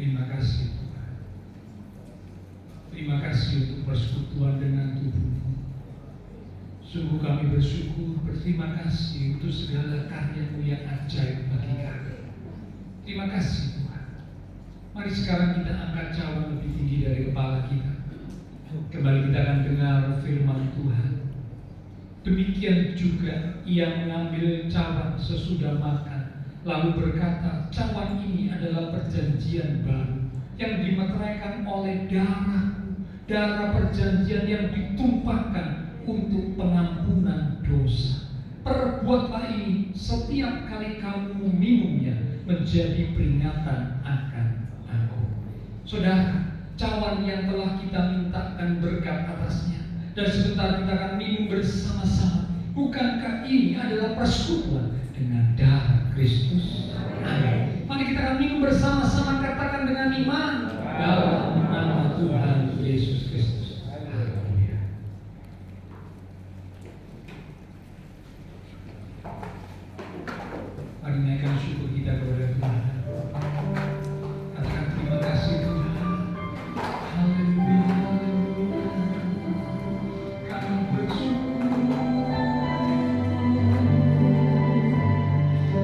Terima kasih Tuhan. Terima kasih untuk persekutuan dengan tubuh-Mu. Sungguh kami bersyukur, berterima kasih untuk segala karya-Mu yang ajaib bagi kami. Terima kasih Tuhan. Mari sekarang kita angkat cawan lebih tinggi dari kepala kita. Kembali kita akan dengar firman Tuhan. Demikian juga Ia mengambil cawan sesudah makan, lalu berkata, cawan ini adalah perjanjian baru yang dimeteraikan oleh darah-Ku, darah perjanjian yang ditumpahkan untuk pengampunan dosa. Perbuatlah ini setiap kali kamu meminumnya menjadi peringatan akan Aku. Saudara, cawan yang telah kita mintakan berkat atasnya, dan sebentar kita akan minum bersama-sama. Bukankah ini adalah persekutuan dengan darah Kristus? Amin. Mari kita akan minum bersama-sama, katakan dengan iman dalam nama Tuhan Yesus Kristus. Haleluya. Mari naikkan syukur kita kepada Tuhan. Katakan terima kasih Tuhan. Haleluya. Kami bersyukur.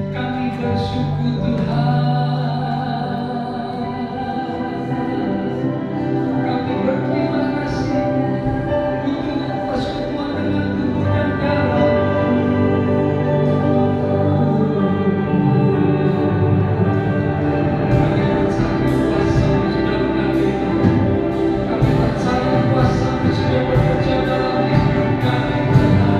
Kami bersyukur Tuhan. Kami berterima kasih untuk persekutuan dengan tubuh dan darah. Kami percaya kuasa-Mu sudah mengalir. Kami percaya kuasa-Mu sudah bekerja dalam hidup kami. Haleluya.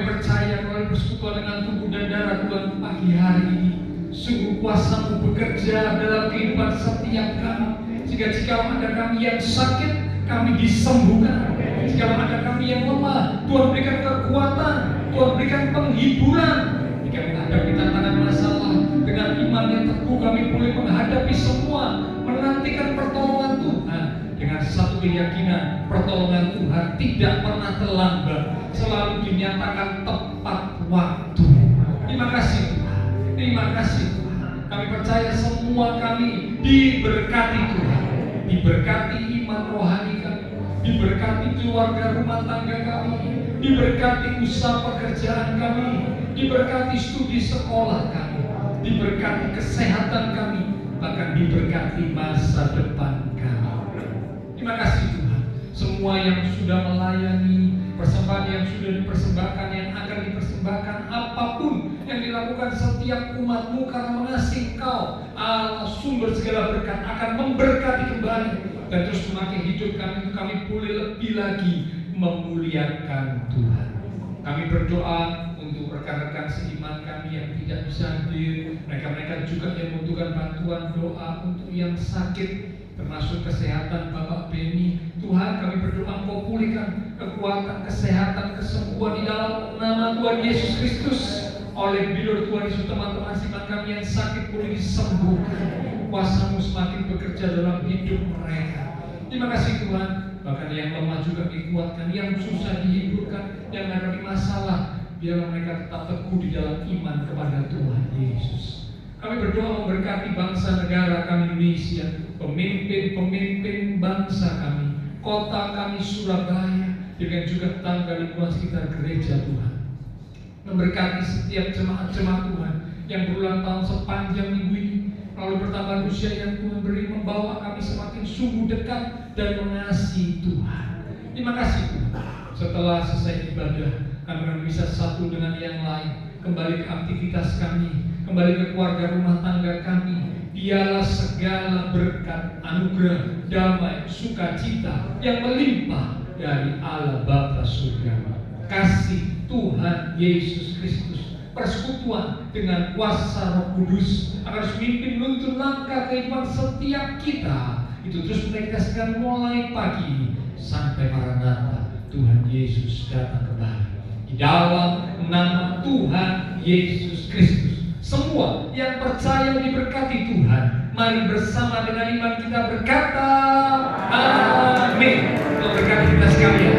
percaya melalui persekutuan dengan tubuh dan darah Tuhan pagi hari ini, sungguh kuasa-Mu bekerja dalam kehidupan setiap kami. Sehingga jika ada kami yang sakit, kami disembuhkan. Jika ada kami yang lemah, Tuhan berikan kekuatan, Tuhan berikan penghiburan. Jika menghadapi tantangan masalah, dengan iman yang teguh kami boleh menghadapi semua, menantikan pertolongan Tuhan dengan satu keyakinan, pertolongan Tuhan tidak pernah terlambat, selalu dinyatakan tepat waktu. Terima kasih Tuhan, terima kasih Tuhan. Kami percaya semua kami diberkati Tuhan, diberkati iman rohani kami, diberkati keluarga rumah tangga kami, diberkati usaha pekerjaan kami, diberkati studi sekolah kami, diberkati kesehatan kami, bahkan diberkati masa depan kami. Terima kasih Tuhan. Semua yang sudah melayani, persembahan yang sudah dipersembahkan, yang akan dipersembahkan, apapun yang dilakukan setiap umat-Mu karena mengasihi Engkau, Allah sumber segala berkat, akan memberkati kembali dan terus memakai hidup kami untuk kami boleh lebih lagi memuliakan Tuhan. Kami berdoa untuk rekan-rekan seiman kami yang tidak bisa hadir, mereka-mereka juga yang membutuhkan bantuan doa untuk yang sakit, termasuk kesehatan Bapak Beni. Tuhan, kami berdoa Engkau pulihkan kekuatan, kesehatan, kesembuhan di dalam nama Tuhan Yesus Kristus. Oleh bilur Tuhan Yesus, teman-teman seiman kami yang sakit boleh disembuhkan. Kuasa-Mu semakin bekerja dalam hidup mereka. Terima kasih Tuhan. Bahkan yang lemah juga dikuatkan, yang susah dihiburkan, yang menghadapi masalah, biarlah mereka tetap teguh di dalam iman kepada Tuhan Yesus. Kami berdoa memberkati bangsa negara kami Indonesia, pemimpin-pemimpin bangsa kami, kota kami Surabaya, dengan juga tetangga lingkungan sekitar gereja Tuhan. Memberkati setiap jemaat-jemaat Tuhan yang berulang tahun sepanjang minggu ini, melalui pertambahan usia yang Tuhan beri, membawa kami semakin sungguh dekat dan mengasihi Tuhan. Terima kasih Tuhan. Setelah selesai ibadah, kami akan bisa satu dengan yang lain, kembali ke aktivitas kami, kembali ke keluarga rumah tangga kami. Biarlah segala berkat, anugerah, damai, sukacita yang melimpah dari Allah Bapa Surgawi, kasih Tuhan Yesus Kristus, persekutuan dengan kuasa Roh Kudus akan memimpin menuntun langkah kehidupan setiap kita. Itu terus kita sedang mulai pagi ini sampai Maranatha Tuhan Yesus datang kembali. Di dalam nama Tuhan Yesus Kristus, semua yang percaya diberkati Tuhan. Mari bersama dengan iman kita berkata, amin. Memberkati kita sekalian.